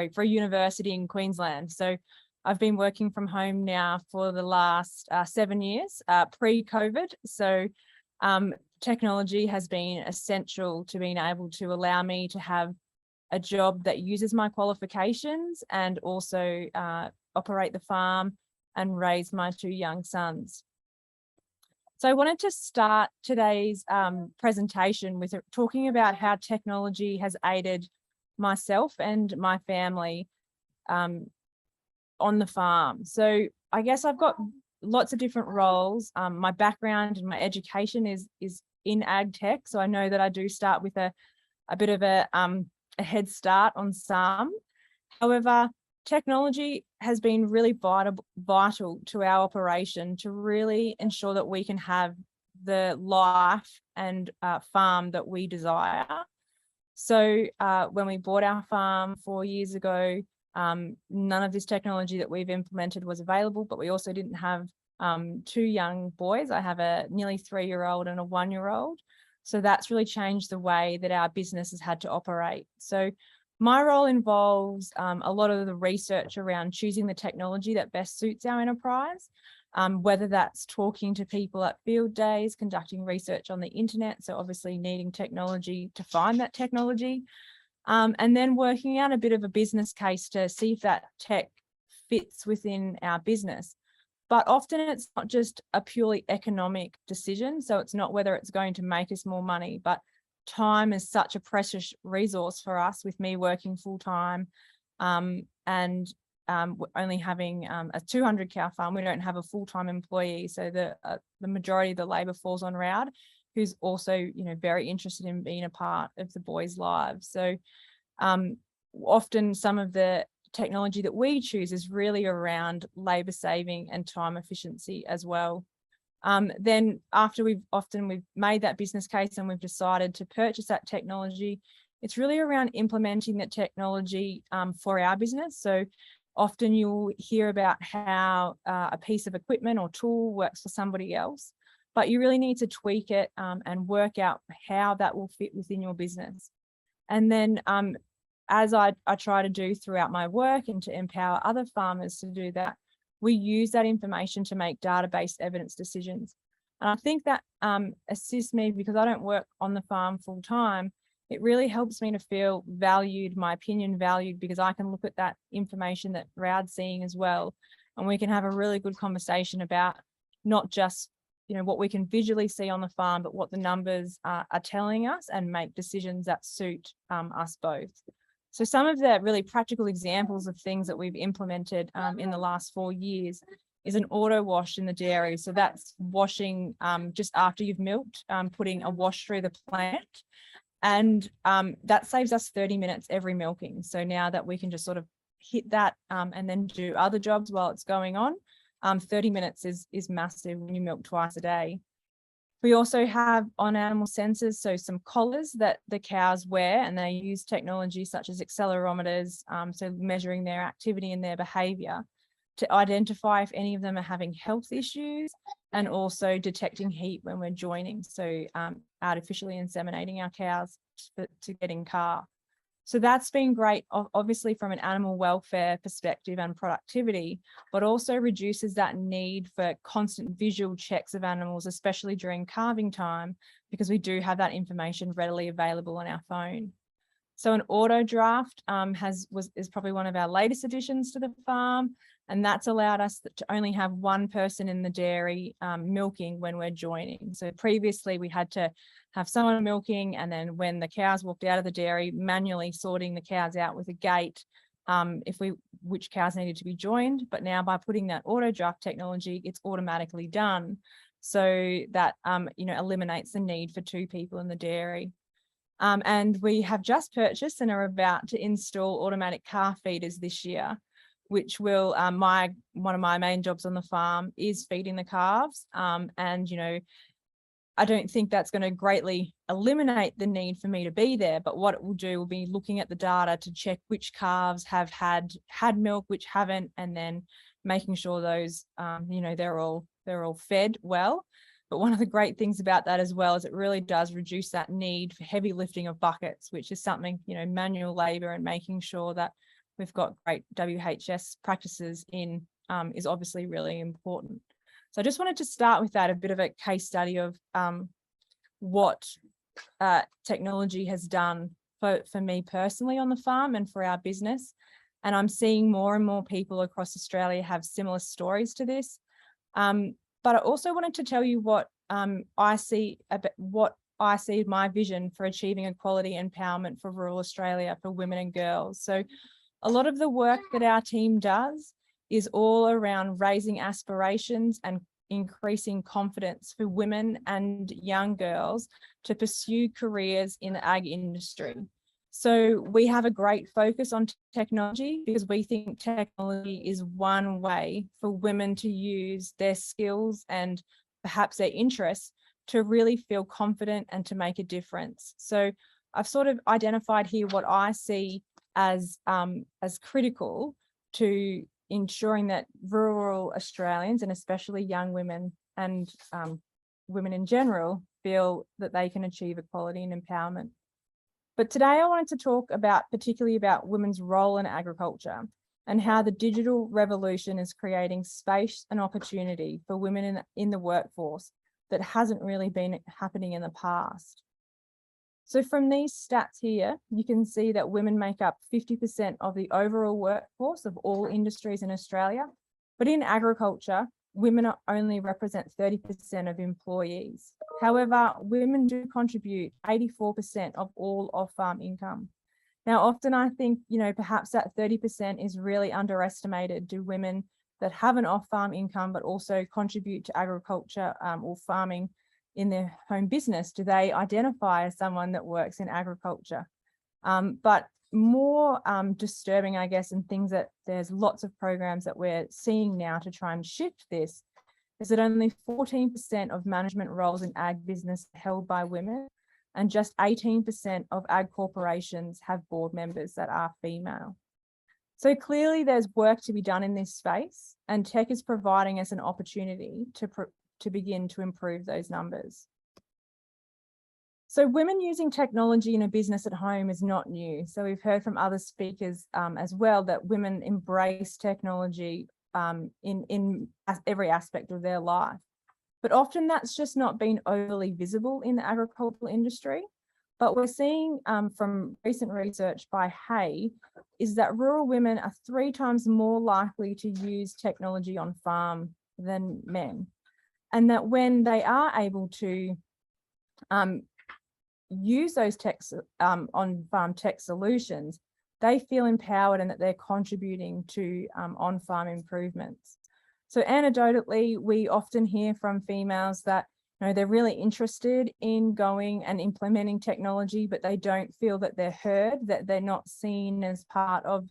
for a university in Queensland. So I've been working from home now for the last 7 years, pre-COVID. So technology has been essential to being able to allow me to have a job that uses my qualifications and also operate the farm and raise my 2 young sons. So I wanted to start today's presentation with talking about how technology has aided myself and my family on the farm. So I guess I've got lots of different roles. My background and my education is in ag tech, so I know that I do start with a bit of a head start on some. However, technology has been really vital to our operation to really ensure that we can have the life and farm that we desire. So when we bought our farm 4 years ago, none of this technology that we've implemented was available, but we also didn't have 2 young boys. I have a nearly 3-year-old and a 1-year-old. So that's really changed the way that our business has had to operate. So my role involves a lot of the research around choosing the technology that best suits our enterprise, whether that's talking to people at field days, conducting research on the internet, so obviously needing technology to find that technology, and then working out a bit of a business case to see if that tech fits within our business. But often it's not just a purely economic decision, so it's not whether it's going to make us more money, but time is such a precious resource for us, with me working full time and only having a 200 cow farm. We don't have a full-time employee, so the majority of the labour falls on Raud, who's also very interested in being a part of the boys' lives. So often some of the technology that we choose is really around labour saving and time efficiency as well. Then after we've made that business case and we've decided to purchase that technology, it's really around implementing that technology for our business. So often you'll hear about how a piece of equipment or tool works for somebody else, but you really need to tweak it and work out how that will fit within your business. And then as I try to do throughout my work and to empower other farmers to do that, we use that information to make data-based evidence decisions. And I think that assists me, because I don't work on the farm full time. It really helps me to feel valued, my opinion valued, because I can look at that information that Raud's seeing as well. And we can have a really good conversation about not just what we can visually see on the farm, but what the numbers are telling us, and make decisions that suit us both. So some of the really practical examples of things that we've implemented in the last 4 years is an auto wash in the dairy. So that's washing just after you've milked, putting a wash through the plant. And that saves us 30 minutes every milking. So now that we can just sort of hit that and then do other jobs while it's going on, 30 minutes is massive when you milk twice a day. We also have on-animal sensors, so some collars that the cows wear, and they use technology such as accelerometers, so measuring their activity and their behaviour to identify if any of them are having health issues, and also detecting heat when we're joining, so artificially inseminating our cows to get in calf. So that's been great, obviously from an animal welfare perspective and productivity, but also reduces that need for constant visual checks of animals, especially during calving time, because we do have that information readily available on our phone. So an auto draft is probably one of our latest additions to the farm, and that's allowed us to only have one person in the dairy milking when we're joining. So previously we had to have someone milking, and then when the cows walked out of the dairy, manually sorting the cows out with a gate which cows needed to be joined. But now by putting that auto draft technology, it's automatically done, so that eliminates the need for two people in the dairy. And we have just purchased and are about to install automatic calf feeders this year, which will one of my main jobs on the farm is feeding the calves. And I don't think that's going to greatly eliminate the need for me to be there, but what it will do will be looking at the data to check which calves have had milk, which haven't, and then making sure those they're all fed well. But one of the great things about that as well is it really does reduce that need for heavy lifting of buckets, which is something, manual labour, and making sure that we've got great WHS practices in is obviously really important. So I just wanted to start with that, a bit of a case study of what technology has done for me personally on the farm and for our business. And I'm seeing more and more people across Australia have similar stories to this. But I also wanted to tell you what I see my vision for achieving equality empowerment for rural Australia for women and girls. So a lot of the work that our team does is all around raising aspirations and increasing confidence for women and young girls to pursue careers in the ag industry. So we have a great focus on technology, because we think technology is one way for women to use their skills and perhaps their interests to really feel confident and to make a difference. So I've sort of identified here what I see as critical to ensuring that rural Australians, and especially young women and women in general, feel that they can achieve equality and empowerment. But today I wanted to talk particularly about women's role in agriculture, and how the digital revolution is creating space and opportunity for women in the workforce that hasn't really been happening in the past. So from these stats here, you can see that women make up 50% of the overall workforce of all industries in Australia, but in agriculture, women only represent 30% of employees. However, women do contribute 84% of all off-farm income. Now, often I think, perhaps that 30% is really underestimated. Do women that have an off-farm income but also contribute to agriculture or farming in their home business, do they identify as someone that works in agriculture? But more disturbing, I guess, and things that there's lots of programs that we're seeing now to try and shift this, is that only 14% of management roles in ag business are held by women, and just 18% of ag corporations have board members that are female. So clearly there's work to be done in this space, and tech is providing us an opportunity to begin to improve those numbers. So women using technology in a business at home is not new. So we've heard from other speakers as well that women embrace technology in every aspect of their life. But often that's just not been overly visible in the agricultural industry. But we're seeing from recent research by Hay is that rural women are 3 times more likely to use technology on farm than men. And that when they are able to use those on-farm tech solutions, they feel empowered and that they're contributing to on-farm improvements. So anecdotally, we often hear from females that they're really interested in going and implementing technology, but they don't feel that they're heard, that they're not seen as part of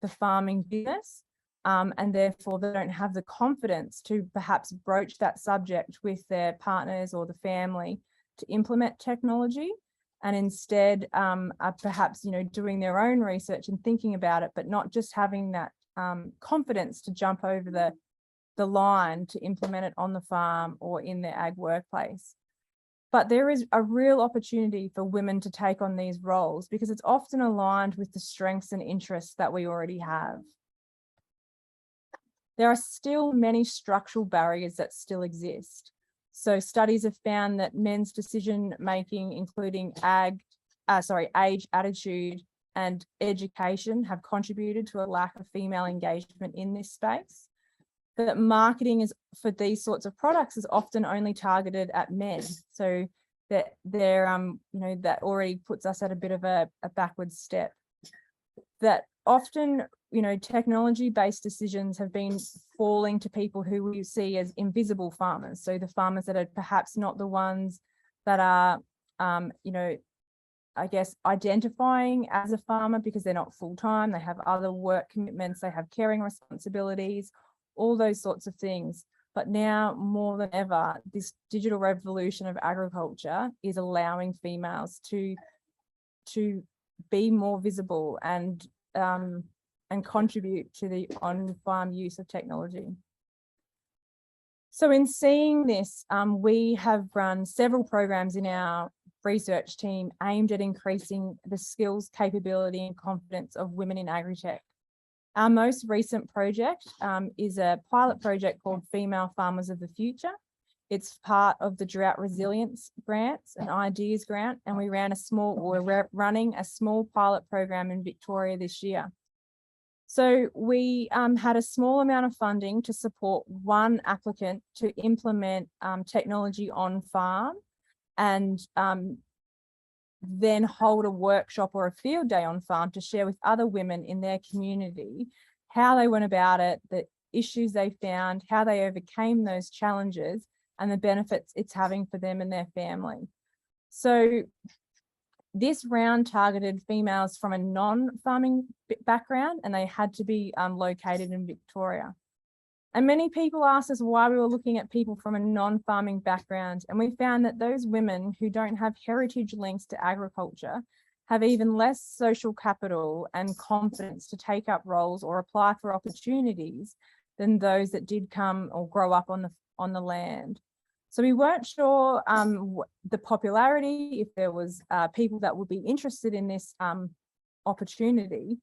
the farming business, and therefore they don't have the confidence to perhaps broach that subject with their partners or the family to implement technology, and instead are perhaps doing their own research and thinking about it, but not just having that confidence to jump over the line to implement it on the farm or in their ag workplace. But there is a real opportunity for women to take on these roles because it's often aligned with the strengths and interests that we already have. There are still many structural barriers that still exist. So studies have found that men's decision-making, including age, attitude, and education have contributed to a lack of female engagement in this space. That marketing for these sorts of products is often only targeted at men. So that they're, that already puts us at a bit of a backward step. That often, technology-based decisions have been falling to people who we see as invisible farmers. So the farmers that are perhaps not the ones that are, I guess, identifying as a farmer because they're not full-time, they have other work commitments, they have caring responsibilities, all those sorts of things. But now more than ever, this digital revolution of agriculture is allowing females to be more visible and contribute to the on-farm use of technology. So in seeing this, we have run several programs in our research team aimed at increasing the skills, capability and confidence of women in agri-tech. Our most recent project is a pilot project called Female Farmers of the Future. It's part of the Drought Resilience Grants and Ideas Grant, and we're running a small pilot program in Victoria this year. So we had a small amount of funding to support one applicant to implement technology on farm and then hold a workshop or a field day on farm to share with other women in their community how they went about it, the issues they found, how they overcame those challenges and the benefits it's having for them and their family. So this round targeted females from a non-farming background and they had to be located in Victoria. And many people asked us why we were looking at people from a non-farming background, and we found that those women who don't have heritage links to agriculture have even less social capital and confidence to take up roles or apply for opportunities than those that did come or grow up on the land. So we weren't sure the popularity, if there was people that would be interested in this opportunity.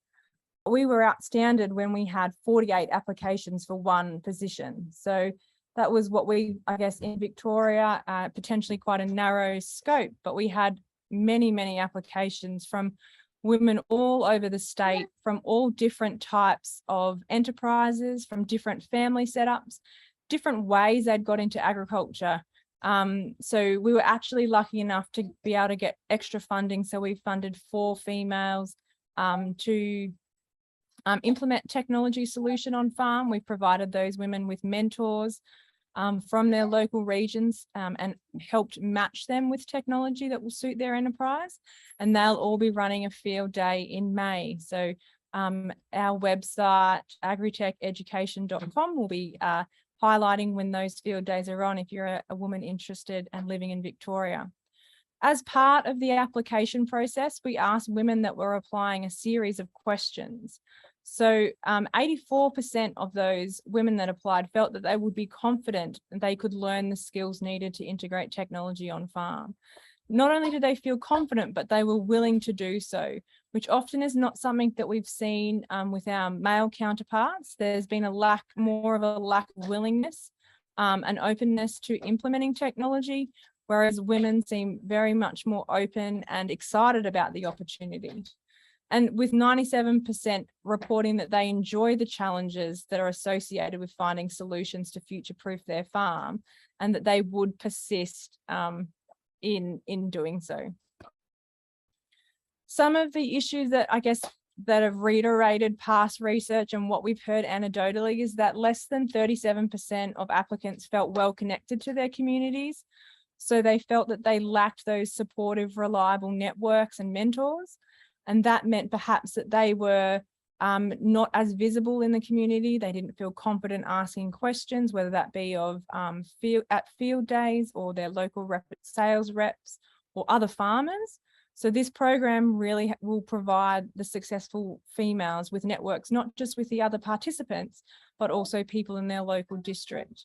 We were outstanded when we had 48 applications for one position. So that was what we, I guess, in Victoria, potentially quite a narrow scope, but we had many, many applications from women all over the state, from all different types of enterprises, from different family setups, different ways they'd got into agriculture, So we were actually lucky enough to be able to get extra funding. So we funded 4 females to implement technology solution on farm. We provided those women with mentors from their local regions and helped match them with technology that will suit their enterprise. And they'll all be running a field day in May. So our website, agriteceducation.com, will be highlighting when those field days are on if you're a woman interested and living in Victoria. As part of the application process, we asked women that were applying a series of questions. So 84% of those women that applied felt that they would be confident that they could learn the skills needed to integrate technology on farm. Not only did they feel confident, but they were willing to do so, which often is not something that we've seen with our male counterparts. There's been more of a lack of willingness and openness to implementing technology, whereas women seem very much more open and excited about the opportunity. And with 97% reporting that they enjoy the challenges that are associated with finding solutions to future-proof their farm, and that they would persist in doing so. Some of the issues that I guess that have reiterated past research and what we've heard anecdotally is that less than 37% of applicants felt well connected to their communities. So they felt that they lacked those supportive, reliable networks and mentors. And that meant perhaps that they were not as visible in the community. They didn't feel confident asking questions, whether that be of field days or their local sales reps or other farmers. So this program really will provide the successful females with networks, not just with the other participants, but also people in their local district.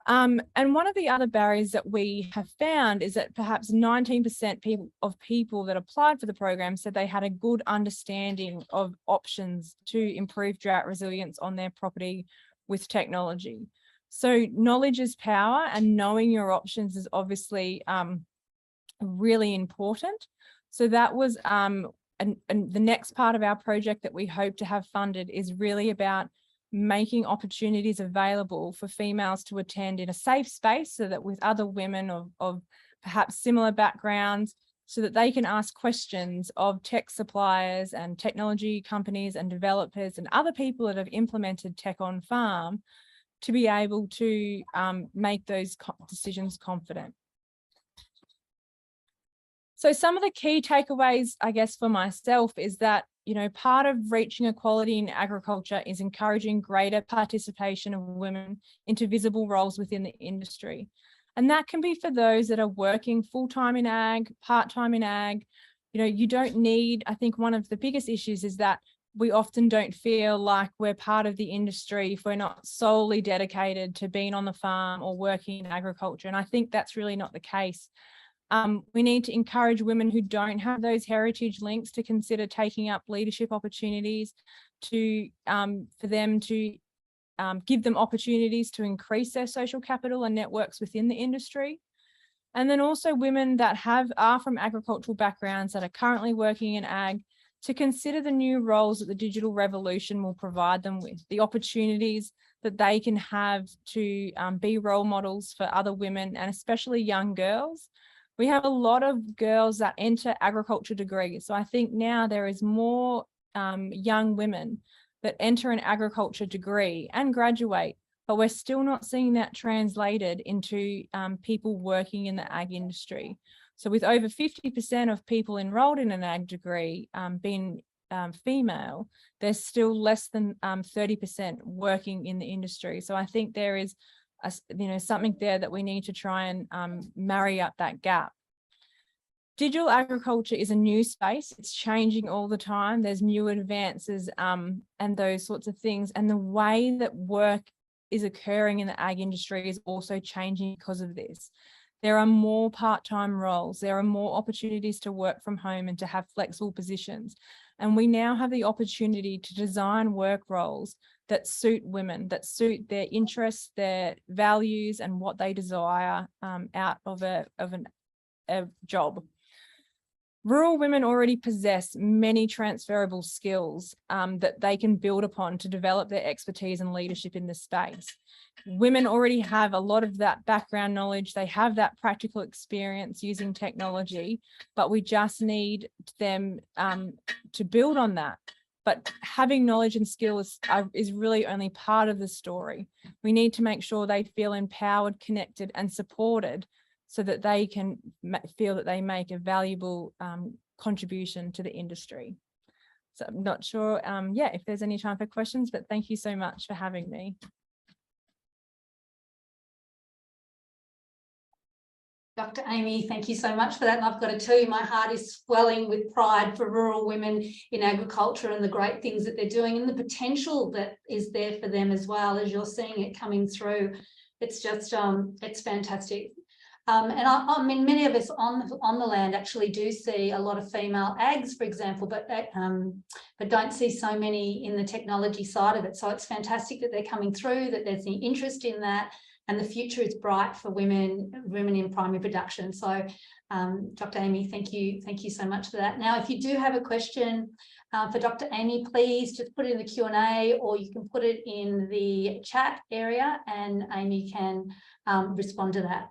And one of the other barriers that we have found is that perhaps 19% of people that applied for the program said they had a good understanding of options to improve drought resilience on their property with technology. So knowledge is power, and knowing your options is obviously really important. So that was, and the next part of our project that we hope to have funded is really about making opportunities available for females to attend in a safe space, so that with other women of perhaps similar backgrounds, so that they can ask questions of tech suppliers and technology companies and developers and other people that have implemented tech on farm, to be able to make those decisions confident. So some of the key takeaways, I guess, for myself is that, you know, part of reaching equality in agriculture is encouraging greater participation of women into visible roles within the industry. And that can be for those that are working full-time in ag, part-time in ag. You know, you don't need, I think one of the biggest issues is that we often don't feel like we're part of the industry if we're not solely dedicated to being on the farm or working in agriculture. And I think that's really not the case. We need to encourage women who don't have those heritage links to consider taking up leadership opportunities, to for them to give them opportunities to increase their social capital and networks within the industry. And then also women that are from agricultural backgrounds that are currently working in ag, to consider the new roles that the digital revolution will provide them with, the opportunities that they can have to be role models for other women, and especially young girls. We have a lot of girls that enter agriculture degrees. So I think now there is more young women that enter an agriculture degree and graduate, but we're still not seeing that translated into people working in the ag industry. So with over 50% of people enrolled in an ag degree being female, there's still less than 30% working in the industry. So I think there is something there that we need to try and marry up that gap. Digital agriculture is a new space. It's changing all the time. There's new advances and those sorts of things. And the way that work is occurring in the ag industry is also changing because of this. There are more part-time roles. There are more opportunities to work from home and to have flexible positions. And we now have the opportunity to design work roles that suit women, that suit their interests, their values, and what they desire out of a job. rural women already possess many transferable skills that they can build upon to develop their expertise and leadership in this space. Women already have a lot of that background knowledge. They have that practical experience using technology, but we just need them to build on that. But having knowledge and skills is really only part of the story. We need to make sure they feel empowered, connected, and supported so that they can feel that they make a valuable contribution to the industry. So I'm not sure, if there's any time for questions, but thank you so much for having me. Dr. Amy, thank you so much for that. And I've got to tell you, my heart is swelling with pride for rural women in agriculture and the great things that they're doing and the potential that is there for them as well, as you're seeing it coming through. It's just, it's fantastic. And I mean, many of us on the land actually do see a lot of female ags, for example, but don't see so many in the technology side of it. So it's fantastic that they're coming through, that there's the interest in that, and the future is bright for women in primary production. So, Dr. Amy, thank you so much for that. Now, if you do have a question for Dr. Amy, please just put it in the Q&A, or you can put it in the chat area, and Amy can respond to that.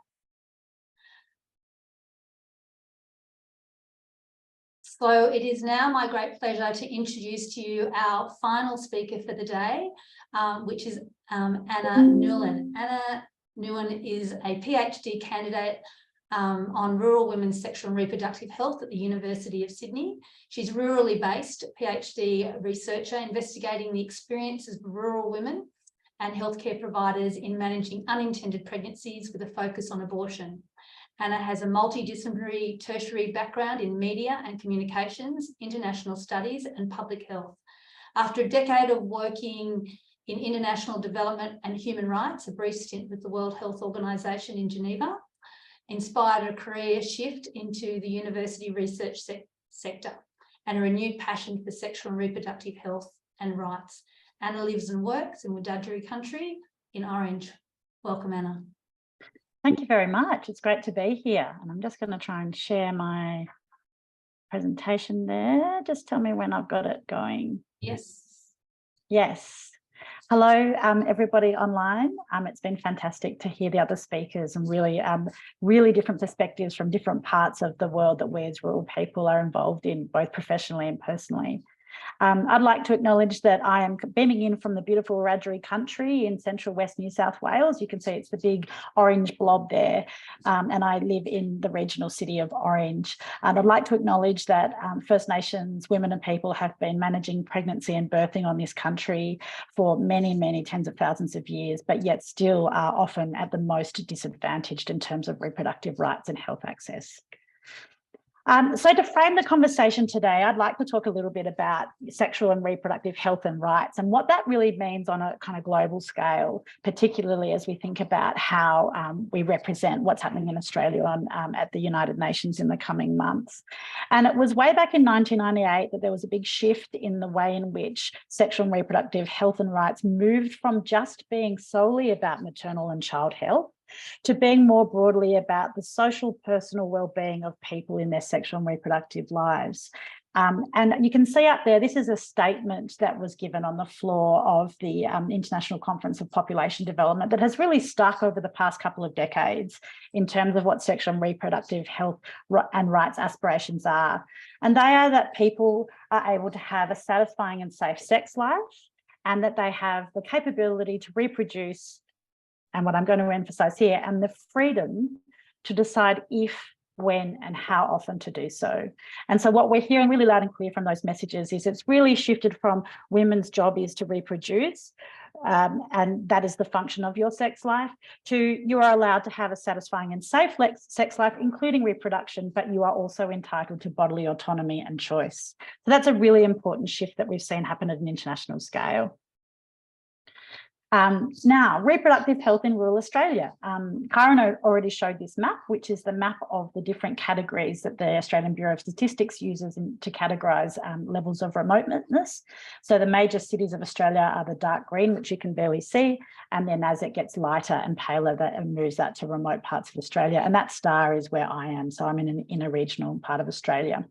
So it is now my great pleasure to introduce to you our final speaker for the day, which is Anna Newland. Anna Newland is a PhD candidate on rural women's sexual and reproductive health at the University of Sydney. She's rurally based PhD researcher investigating the experiences of rural women and healthcare providers in managing unintended pregnancies with a focus on abortion. Anna has a multidisciplinary tertiary background in media and communications, international studies, and public health. After a decade of working in international development and human rights, a brief stint with the World Health Organization in Geneva inspired a career shift into the university research sector and a renewed passion for sexual and reproductive health and rights. Anna lives and works in Wurundjeri country in Orange. Welcome, Anna. Thank you very much. It's great to be here. And I'm just going to try and share my presentation there. Just tell me when I've got it going. Yes. Yes. Hello, everybody online. It's been fantastic to hear the other speakers and really different perspectives from different parts of the world that we as rural people are involved in, both professionally and personally. I'd like to acknowledge that I am beaming in from the beautiful Wurundjeri country in central West New South Wales. You can see it's the big orange blob there, and I live in the regional city of Orange. And I'd like to acknowledge that First Nations women and people have been managing pregnancy and birthing on this country for many, many tens of thousands of years, but yet still are often at the most disadvantaged in terms of reproductive rights and health access. So to frame the conversation today, I'd like to talk a little bit about sexual and reproductive health and rights and what that really means on a kind of global scale, particularly as we think about how we represent what's happening in Australia at the United Nations in the coming months. And it was way back in 1998 that there was a big shift in the way in which sexual and reproductive health and rights moved from just being solely about maternal and child health to being more broadly about the social, personal well-being of people in their sexual and reproductive lives. And you can see up there, this is a statement that was given on the floor of the International Conference of Population Development that has really stuck over the past couple of decades in terms of what sexual and reproductive health and rights aspirations are. And they are that people are able to have a satisfying and safe sex life, and that they have the capability to reproduce, and what I'm going to emphasize here, and the freedom to decide if, when, and how often to do so. And so what we're hearing really loud and clear from those messages is it's really shifted from women's job is to reproduce, and that is the function of your sex life, to you are allowed to have a satisfying and safe sex life, including reproduction, but you are also entitled to bodily autonomy and choice. So that's a really important shift that we've seen happen at an international scale. Now, reproductive health in rural Australia. Karen already showed this map, which is the map of the different categories that the Australian Bureau of Statistics uses to categorise levels of remoteness. So the major cities of Australia are the dark green, which you can barely see, and then as it gets lighter and paler, that moves that to remote parts of Australia. And that star is where I am. So I'm in a regional part of Australia.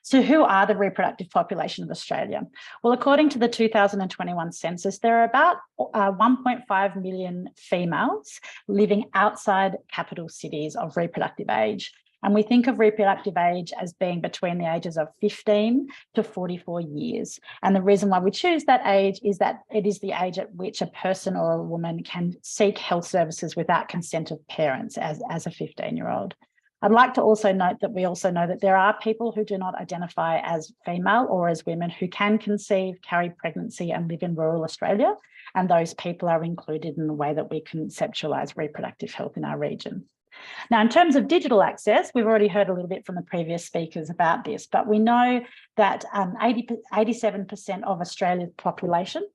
So who are the reproductive population of Australia? Well, according to the 2021 census, there are about 1.5 million females living outside capital cities of reproductive age. And we think of reproductive age as being between the ages of 15 to 44 years. And the reason why we choose that age is that it is the age at which a person or a woman can seek health services without consent of parents as a 15-year-old. I'd like to also note that we also know that there are people who do not identify as female or as women who can conceive, carry pregnancy and live in rural Australia. And those people are included in the way that we conceptualise reproductive health in our region. Now, in terms of digital access, we've already heard a little bit from the previous speakers about this, but we know that 87% of Australia's population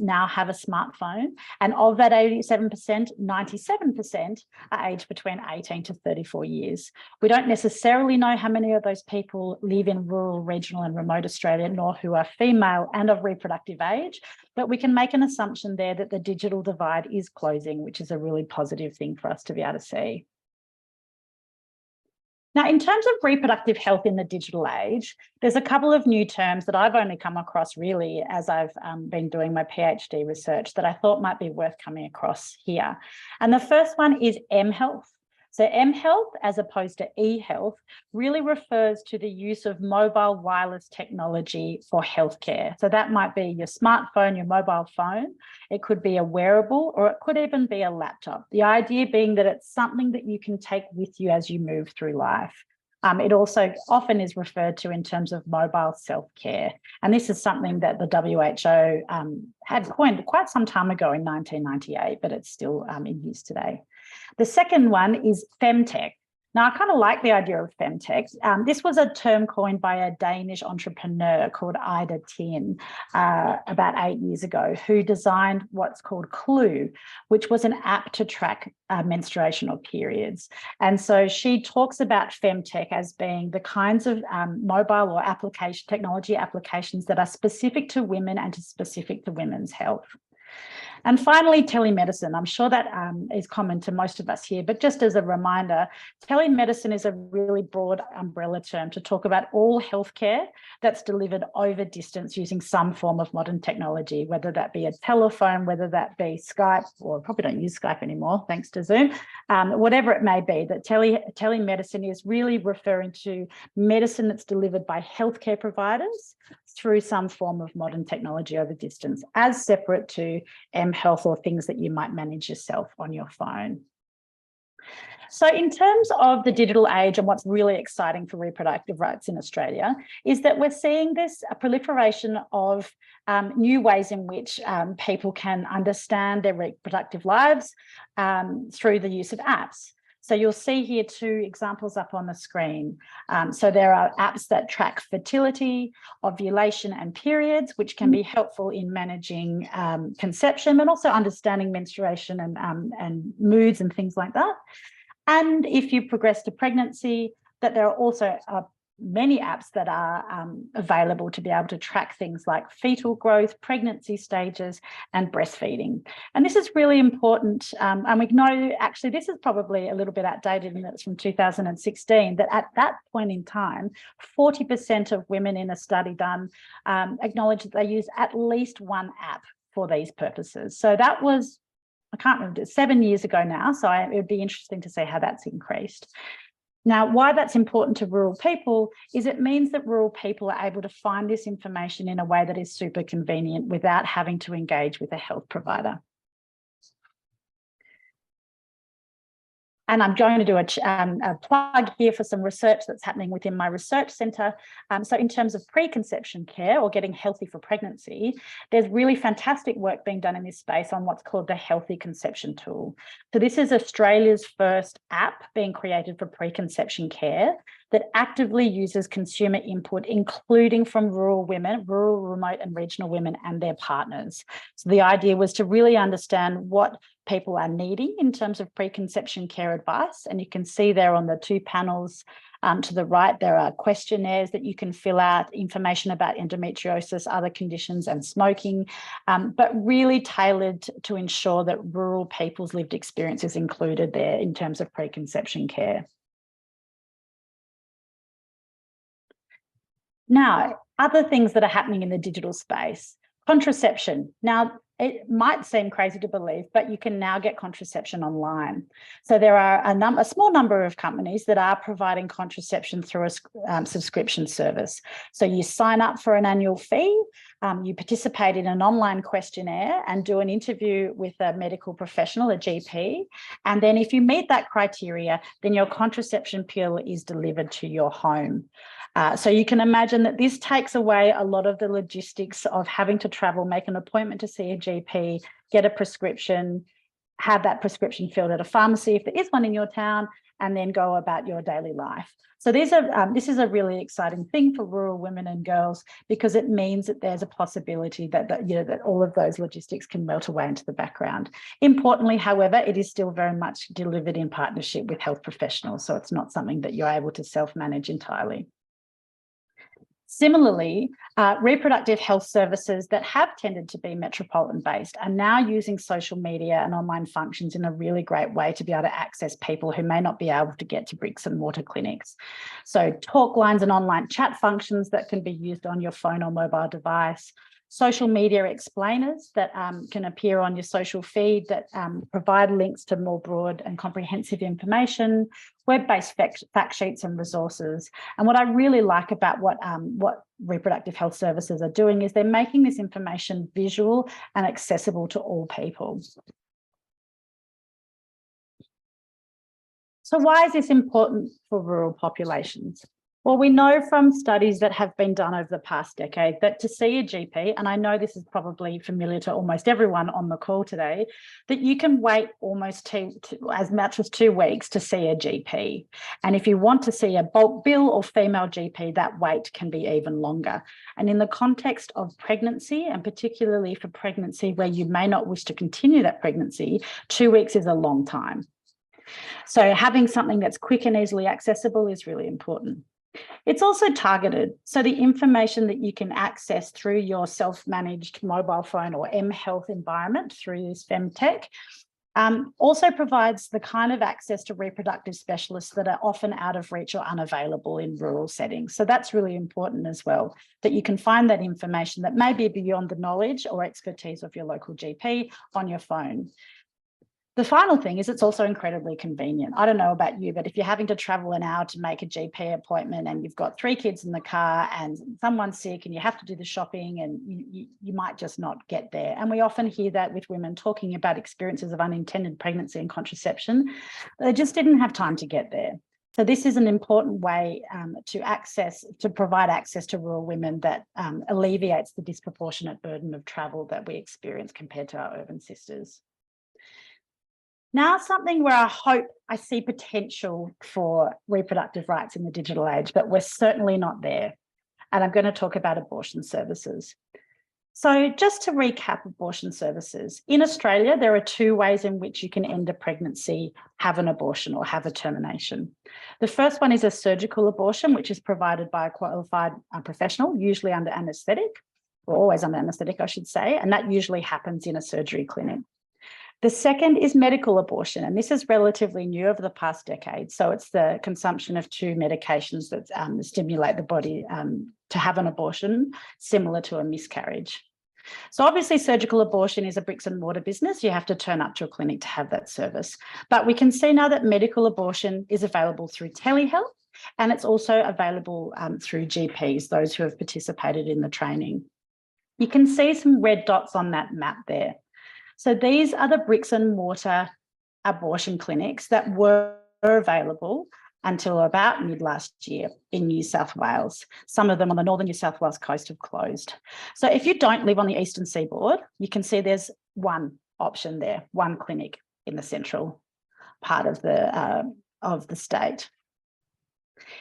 now have a smartphone, and of that 87%, 97% are aged between 18 to 34 years. We don't necessarily know how many of those people live in rural, regional and remote Australia, nor who are female and of reproductive age, but we can make an assumption there that the digital divide is closing, which is a really positive thing for us to be able to see. Now, in terms of reproductive health in the digital age, there's a couple of new terms that I've only come across really as I've been doing my PhD research that I thought might be worth coming across here. And the first one is mHealth. So mHealth, as opposed to eHealth, really refers to the use of mobile wireless technology for healthcare. So that might be your smartphone, your mobile phone. It could be a wearable, or it could even be a laptop. The idea being that it's something that you can take with you as you move through life. It also often is referred to in terms of mobile self-care. And this is something that the WHO had coined quite some time ago in 1998, but it's still in use today. The second one is femtech. Now, I kind of like the idea of femtech. This was a term coined by a Danish entrepreneur called Ida Tien about 8 years ago, who designed what's called Clue, which was an app to track menstruational periods. And so she talks about femtech as being the kinds of mobile or technology applications that are specific to women and specific to women's health. And finally, telemedicine. I'm sure that is common to most of us here, but just as a reminder, telemedicine is a really broad umbrella term to talk about all healthcare that's delivered over distance using some form of modern technology, whether that be a telephone, whether that be Skype, or probably don't use Skype anymore, thanks to Zoom, whatever it may be. That telemedicine is really referring to medicine that's delivered by healthcare providers through some form of modern technology over distance, as separate to mHealth or things that you might manage yourself on your phone. So in terms of the digital age and what's really exciting for reproductive rights in Australia is that we're seeing a proliferation of new ways in which people can understand their reproductive lives through the use of apps. So you'll see here two examples up on the screen. So there are apps that track fertility, ovulation and periods, which can be helpful in managing conception, but also understanding menstruation and moods and things like that. And if you progress to pregnancy, that there are also many apps that are available to be able to track things like fetal growth, pregnancy stages, and breastfeeding. And this is really important. And we know, actually, this is probably a little bit outdated and it's from 2016, that at that point in time, 40% of women in a study done acknowledged that they use at least one app for these purposes. So that was, I can't remember, 7 years ago now. So it would be interesting to see how that's increased. Now, why that's important to rural people is it means that rural people are able to find this information in a way that is super convenient without having to engage with a health provider. And I'm going to do a plug here for some research that's happening within my research centre. So in terms of preconception care or getting healthy for pregnancy, there's really fantastic work being done in this space on what's called the Healthy Conception Tool. So this is Australia's first app being created for preconception care that actively uses consumer input, including from rural women, rural, remote and regional women and their partners. So the idea was to really understand what people are needing in terms of preconception care advice. And you can see there on the two panels to the right, there are questionnaires that you can fill out, information about endometriosis, other conditions and smoking, but really tailored to ensure that rural people's lived experience is included there in terms of preconception care. Now, other things that are happening in the digital space, contraception. Now, it might seem crazy to believe, but you can now get contraception online. So there are a small number of companies that are providing contraception through a subscription service. So you sign up for an annual fee, you participate in an online questionnaire and do an interview with a medical professional, a GP. And then if you meet that criteria, then your contraception pill is delivered to your home. So you can imagine that this takes away a lot of the logistics of having to travel, make an appointment to see a GP, get a prescription, have that prescription filled at a pharmacy if there is one in your town, and then go about your daily life. So this is a really exciting thing for rural women and girls because it means that there's a possibility that all of those logistics can melt away into the background. Importantly, however, it is still very much delivered in partnership with health professionals, so it's not something that you're able to self-manage entirely. Similarly, reproductive health services that have tended to be metropolitan based are now using social media and online functions in a really great way to be able to access people who may not be able to get to bricks and mortar clinics. So talk lines and online chat functions that can be used on your phone or mobile device, social media explainers that can appear on your social feed that provide links to more broad and comprehensive information, web-based fact sheets and resources. And what I really like about what reproductive health services are doing is they're making this information visual and accessible to all people. So why is this important for rural populations? Well, we know from studies that have been done over the past decade that to see a GP, and I know this is probably familiar to almost everyone on the call today, that you can wait almost as much as 2 weeks to see a GP. And if you want to see a bulk bill or female GP, that wait can be even longer. And in the context of pregnancy, and particularly for pregnancy where you may not wish to continue that pregnancy, 2 weeks is a long time. So having something that's quick and easily accessible is really important. It's also targeted. So the information that you can access through your self-managed mobile phone or mHealth environment through this femtech also provides the kind of access to reproductive specialists that are often out of reach or unavailable in rural settings. So that's really important as well, that you can find that information that may be beyond the knowledge or expertise of your local GP on your phone. The final thing is it's also incredibly convenient. I don't know about you, but if you're having to travel an hour to make a GP appointment and you've got 3 kids in the car and someone's sick and you have to do the shopping and you might just not get there. And we often hear that with women talking about experiences of unintended pregnancy and contraception. They just didn't have time to get there. So this is an important way to provide access to rural women that alleviates the disproportionate burden of travel that we experience compared to our urban sisters. Now, something where I see potential for reproductive rights in the digital age, but we're certainly not there. And I'm going to talk about abortion services. So just to recap abortion services, in Australia, there are 2 ways in which you can end a pregnancy, have an abortion or have a termination. The first one is a surgical abortion, which is provided by a qualified professional, usually under anaesthetic, or always under anaesthetic, I should say, and that usually happens in a surgery clinic. The second is medical abortion, and this is relatively new over the past decade. So it's the consumption of 2 medications that stimulate the body to have an abortion, similar to a miscarriage. So obviously surgical abortion is a bricks and mortar business. You have to turn up to a clinic to have that service. But we can see now that medical abortion is available through telehealth, and it's also available through GPs, those who have participated in the training. You can see some red dots on that map there. So these are the bricks and mortar abortion clinics that were available until about mid last year in New South Wales. Some of them on the northern New South Wales coast have closed. So if you don't live on the eastern seaboard, you can see there's one option there, one clinic in the central part of the state.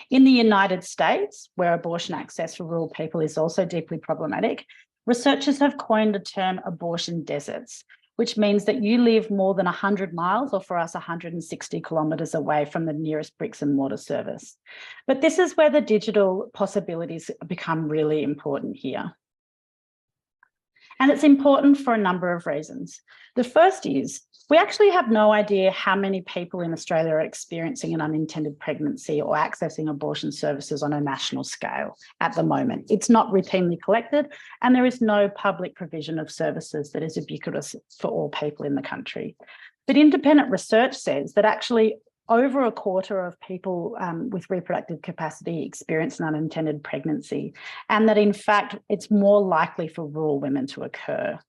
In the United States, where abortion access for rural people is also deeply problematic, researchers have coined the term abortion deserts, which means that you live more than 100 miles, or for us, 160 kilometres away from the nearest bricks and mortar service. But this is where the digital possibilities become really important here. And it's important for a number of reasons. The first is, we actually have no idea how many people in Australia are experiencing an unintended pregnancy or accessing abortion services on a national scale at the moment. It's not routinely collected, and there is no public provision of services that is ubiquitous for all people in the country. But independent research says that actually over a quarter of people with reproductive capacity experience an unintended pregnancy, and that in fact, it's more likely for rural women to occur.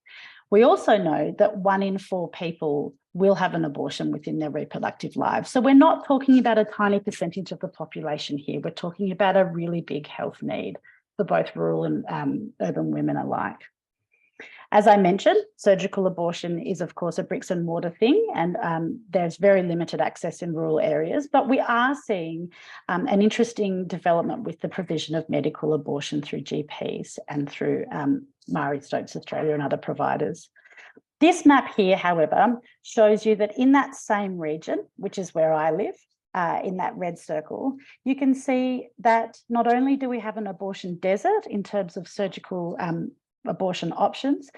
We also know that 1 in 4 people will have an abortion within their reproductive lives. So we're not talking about a tiny percentage of the population here. We're talking about a really big health need for both rural and urban women alike. As I mentioned, surgical abortion is, of course, a bricks and mortar thing, and there's very limited access in rural areas, but we are seeing an interesting development with the provision of medical abortion through GPs and through Marie Stopes Australia and other providers. This map here, however, shows you that in that same region, which is where I live, in that red circle, you can see that not only do we have an abortion desert in terms of surgical abortion options,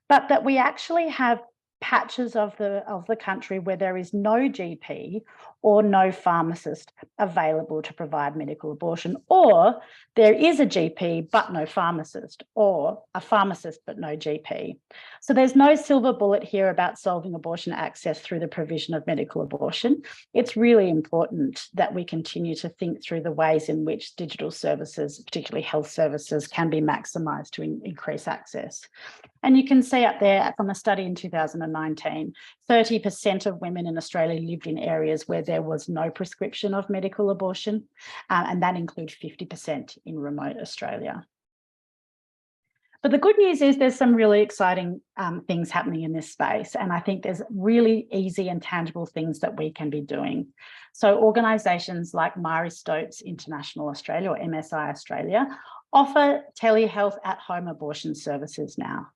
but that we actually have patches of the country where there is no GP or no pharmacist available to provide medical abortion, or there is a GP but no pharmacist, or a pharmacist but no GP. So there's no silver bullet here about solving abortion access through the provision of medical abortion. It's really important that we continue to think through the ways in which digital services, particularly health services, can be maximised to increase access. And you can see up there from a study in 2019, 30% of women in Australia lived in areas where there was no prescription of medical abortion, and that includes 50% in remote Australia. But the good news is there's some really exciting things happening in this space, and I think there's really easy and tangible things that we can be doing. So organisations like Marie Stopes International Australia, or MSI Australia, offer telehealth at-home abortion services now.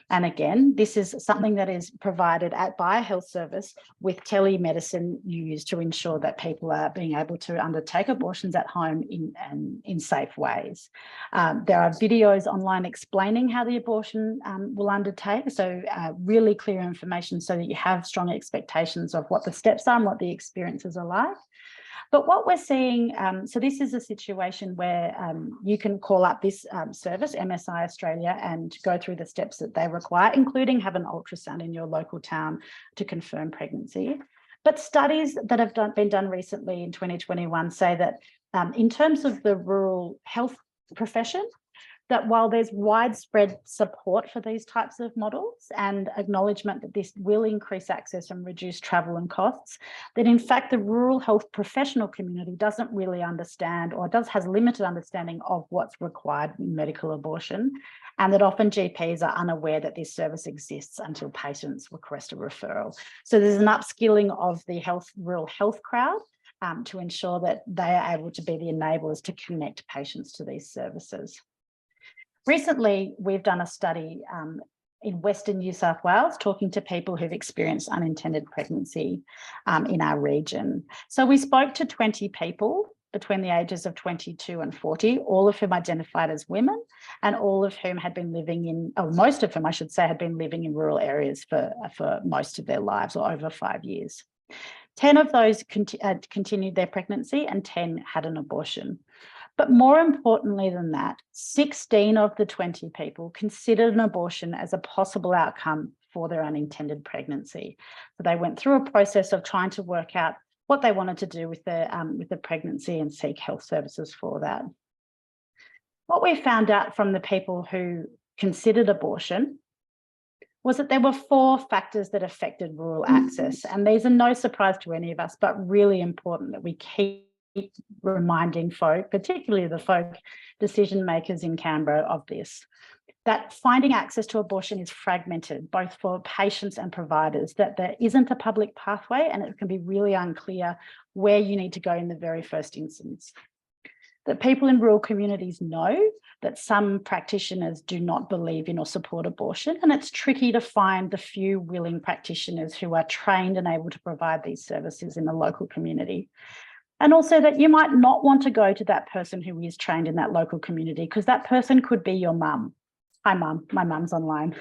And again, this is something that is provided by a health service with telemedicine used to ensure that people are being able to undertake abortions at home in safe ways. There are videos online explaining how the abortion will undertake, so really clear information so that you have strong expectations of what the steps are and what the experiences are like. But what we're seeing, so this is a situation where you can call up this service, MSI Australia, and go through the steps that they require, including have an ultrasound in your local town to confirm pregnancy. But studies that have been done recently in 2021 say that in terms of the rural health profession, that while there's widespread support for these types of models and acknowledgement that this will increase access and reduce travel and costs, that in fact the rural health professional community doesn't really understand, or has limited understanding of what's required in medical abortion, and that often GPs are unaware that this service exists until patients request a referral. So there's an upskilling of the rural health crowd to ensure that they are able to be the enablers to connect patients to these services. Recently, we've done a study in Western New South Wales, talking to people who've experienced unintended pregnancy in our region. So we spoke to 20 people between the ages of 22 and 40, all of whom identified as women, and all of whom had been living in, or most of whom I should say, had been living in rural areas for most of their lives, or over 5 years. 10 of those continued their pregnancy and 10 had an abortion. But more importantly than that, 16 of the 20 people considered an abortion as a possible outcome for their unintended pregnancy. So they went through a process of trying to work out what they wanted to do with the pregnancy and seek health services for that. What we found out from the people who considered abortion was that there were 4 factors that affected rural access. And these are no surprise to any of us, but really important that we keep reminding folk, particularly the folk decision makers in Canberra, of this. That finding access to abortion is fragmented, both for patients and providers, that there isn't a public pathway and it can be really unclear where you need to go in the very first instance. That people in rural communities know that some practitioners do not believe in or support abortion, and it's tricky to find the few willing practitioners who are trained and able to provide these services in the local community. And also that you might not want to go to that person who is trained in that local community, because that person could be your mum. Hi, mum. My mum's online.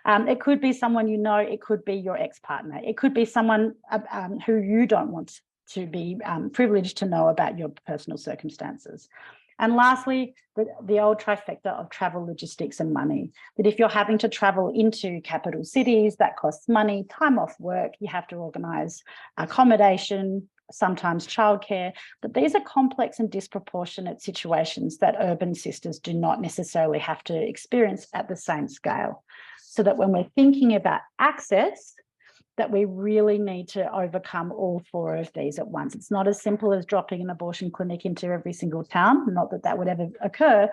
It could be someone you know. It could be your ex-partner. It could be someone who you don't want to be privileged to know about your personal circumstances. And lastly, the old trifecta of travel, logistics and money, that if you're having to travel into capital cities, that costs money, time off work, you have to organise accommodation, sometimes childcare, but these are complex and disproportionate situations that urban sisters do not necessarily have to experience at the same scale. So that when we're thinking about access, that we really need to overcome all 4 of these at once. It's not as simple as dropping an abortion clinic into every single town, not that that would ever occur.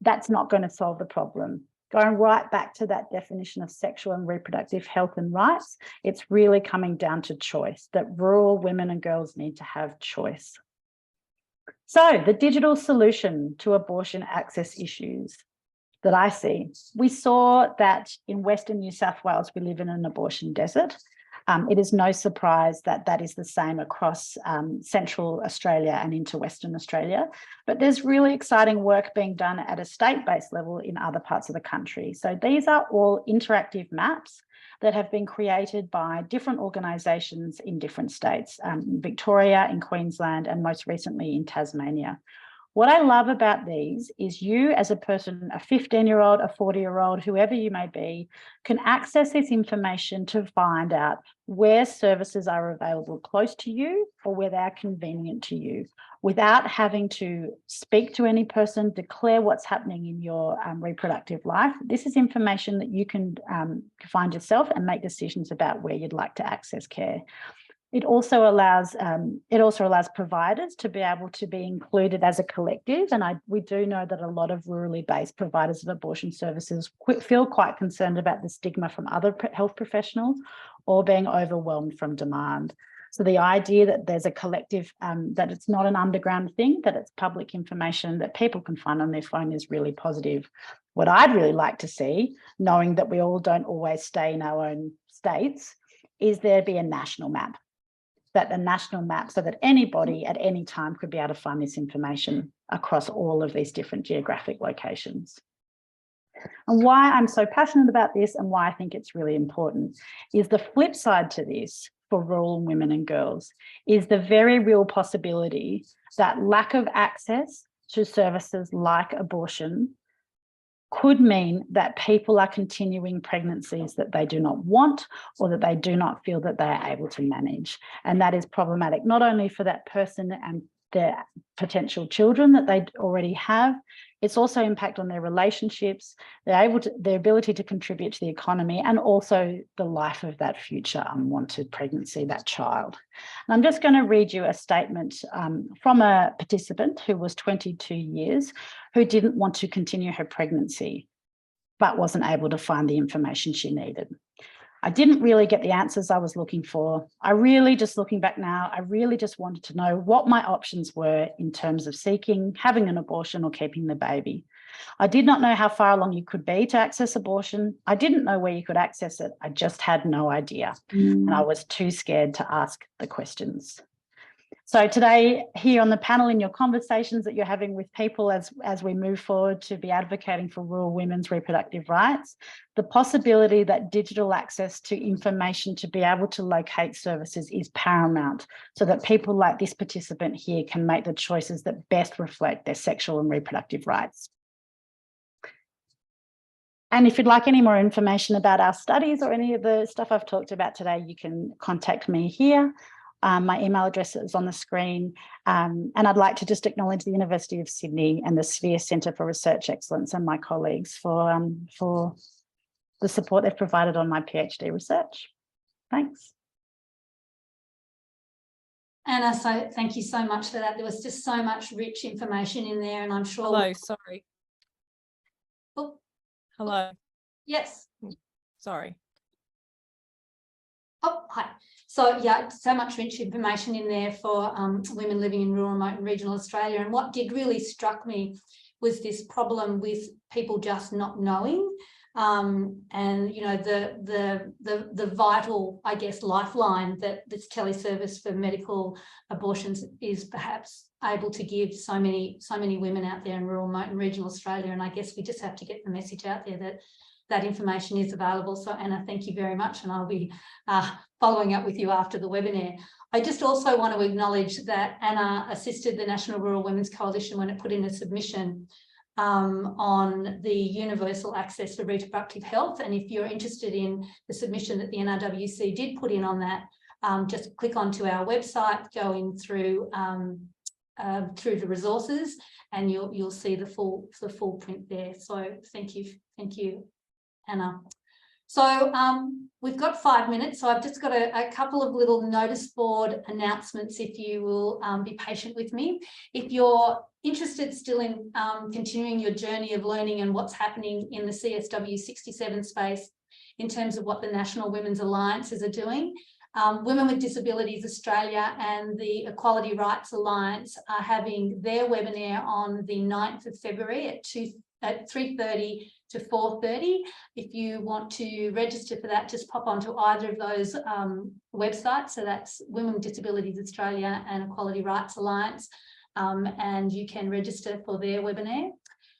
That's not going to solve the problem. Going right back to that definition of sexual and reproductive health and rights, it's really coming down to choice, that rural women and girls need to have choice. So the digital solution to abortion access issues that I see, we saw that in Western New South Wales, we live in an abortion desert. It is no surprise that that is the same across Central Australia and into Western Australia, but there's really exciting work being done at a state-based level in other parts of the country. So these are all interactive maps that have been created by different organisations in different states, Victoria, in Queensland, and most recently in Tasmania. What I love about these is you as a person, a 15-year-old, a 40-year-old, whoever you may be, can access this information to find out where services are available close to you or where they are convenient to you, without having to speak to any person, declare what's happening in your reproductive life. This is information that you can find yourself and make decisions about where you'd like to access care. It also allows providers to be able to be included as a collective, and we do know that a lot of rurally based providers of abortion services feel quite concerned about the stigma from other health professionals or being overwhelmed from demand. So the idea that there's a collective, that it's not an underground thing, that it's public information that people can find on their phone is really positive. What I'd really like to see, knowing that we all don't always stay in our own states, is there be a national map. That a national map so that anybody at any time could be able to find this information across all of these different geographic locations. And why I'm so passionate about this and why I think it's really important is the flip side to this for rural women and girls is the very real possibility that lack of access to services like abortion could mean that people are continuing pregnancies that they do not want or that they do not feel that they are able to manage. And that is problematic, not only for that person and their potential children that they already have, it's also impact on their relationships, their ability to contribute to the economy, and also the life of that future unwanted pregnancy, that child. And I'm just going to read you a statement from a participant who was 22 years, who didn't want to continue her pregnancy, but wasn't able to find the information she needed. I didn't really get the answers I was looking for. Looking back now, I really just wanted to know what my options were in terms of seeking, having an abortion or keeping the baby. I did not know how far along you could be to access abortion. I didn't know where you could access it. I just had no idea. And I was too scared to ask the questions. So today, here on the panel, in your conversations that you're having with people as we move forward to be advocating for rural women's reproductive rights, the possibility that digital access to information to be able to locate services is paramount, so that people like this participant here can make the choices that best reflect their sexual and reproductive rights. And if you'd like any more information about our studies or any of the stuff I've talked about today, you can contact me here. My email address is on the screen, and I'd like to just acknowledge the University of Sydney and the Sphere Centre for Research Excellence and my colleagues for the support they've provided on my PhD research. Thanks. Anna, so thank you so much for that. There was just so much rich information in there, and I'm sure. Hello, sorry. Oh, Hello, yes. sorry. Oh, hi. So yeah, so much rich information in there for women living in rural, remote and regional Australia. And what did really struck me was this problem with people just not knowing. And you know, the vital, I guess, lifeline that this teleservice for medical abortions is perhaps able to give so many women out there in rural, remote and regional Australia. And I guess we just have to get the message out there that that information is available. So Anna, thank you very much, and I'll be following up with you after the webinar. I just also want to acknowledge that Anna assisted the National Rural Women's Coalition when it put in a submission on the universal access for reproductive health. And if you're interested in the submission that the NRWC did put in on that, just click onto our website, go in through the resources, and you'll see the full print there. So thank you, Anna. So we've got 5 minutes, so I've just got a couple of little notice board announcements, if you will be patient with me. If you're interested still in continuing your journey of learning and what's happening in the CSW67 space in terms of what the National Women's Alliances are doing, Women with Disabilities Australia and the Equality Rights Alliance are having their webinar on the 9th of February at 3:30 to 4:30. If you want to register for that, just pop onto either of those websites. So that's Women with Disabilities Australia and Equality Rights Alliance, and you can register for their webinar.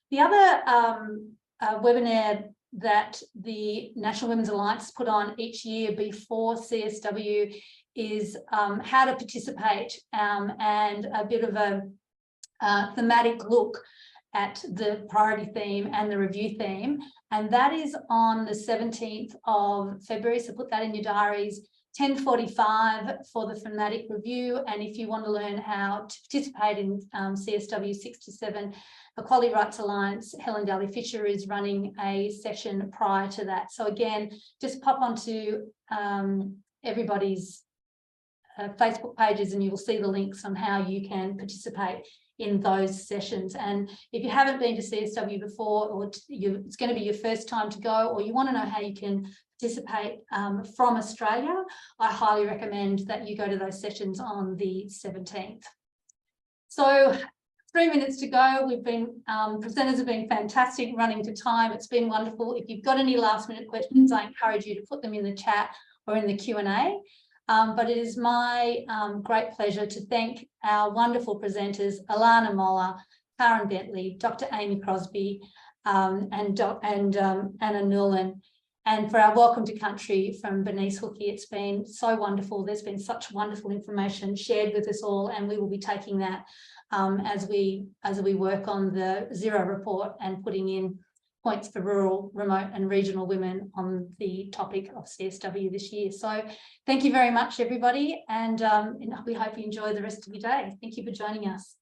The other webinar that the National Women's Alliance put on each year before CSW is how to participate, and a bit of a thematic look at the priority theme and the review theme, and that is on the 17th of February. So put that in your diaries, 10:45 for the thematic review. And if you want to learn how to participate in CSW67, Equality Rights Alliance, Helen Daly Fisher is running a session prior to that. So again, just pop onto everybody's Facebook pages and you will see the links on how you can participate in those sessions. And if you haven't been to CSW before, or it's going to be your first time to go, or you want to know how you can participate from Australia, I highly recommend that you go to those sessions on the 17th. So 3 minutes to go. We've been, presenters have been fantastic, running to time. It's been wonderful. If you've got any last minute questions, I encourage you to put them in the chat or in the Q&A. But it is my great pleasure to thank our wonderful presenters, Alana Moller, Karen Bentley, Dr. Amy Crosby, and Anna Newland, and for our welcome to country from Bernice Hookie. It's been so wonderful. There's been such wonderful information shared with us all, and we will be taking that as we work on the Zero report and putting in points for rural, remote and regional women on the topic of CSW this year. So thank you very much, everybody, and we hope you enjoy the rest of your day. Thank you for joining us.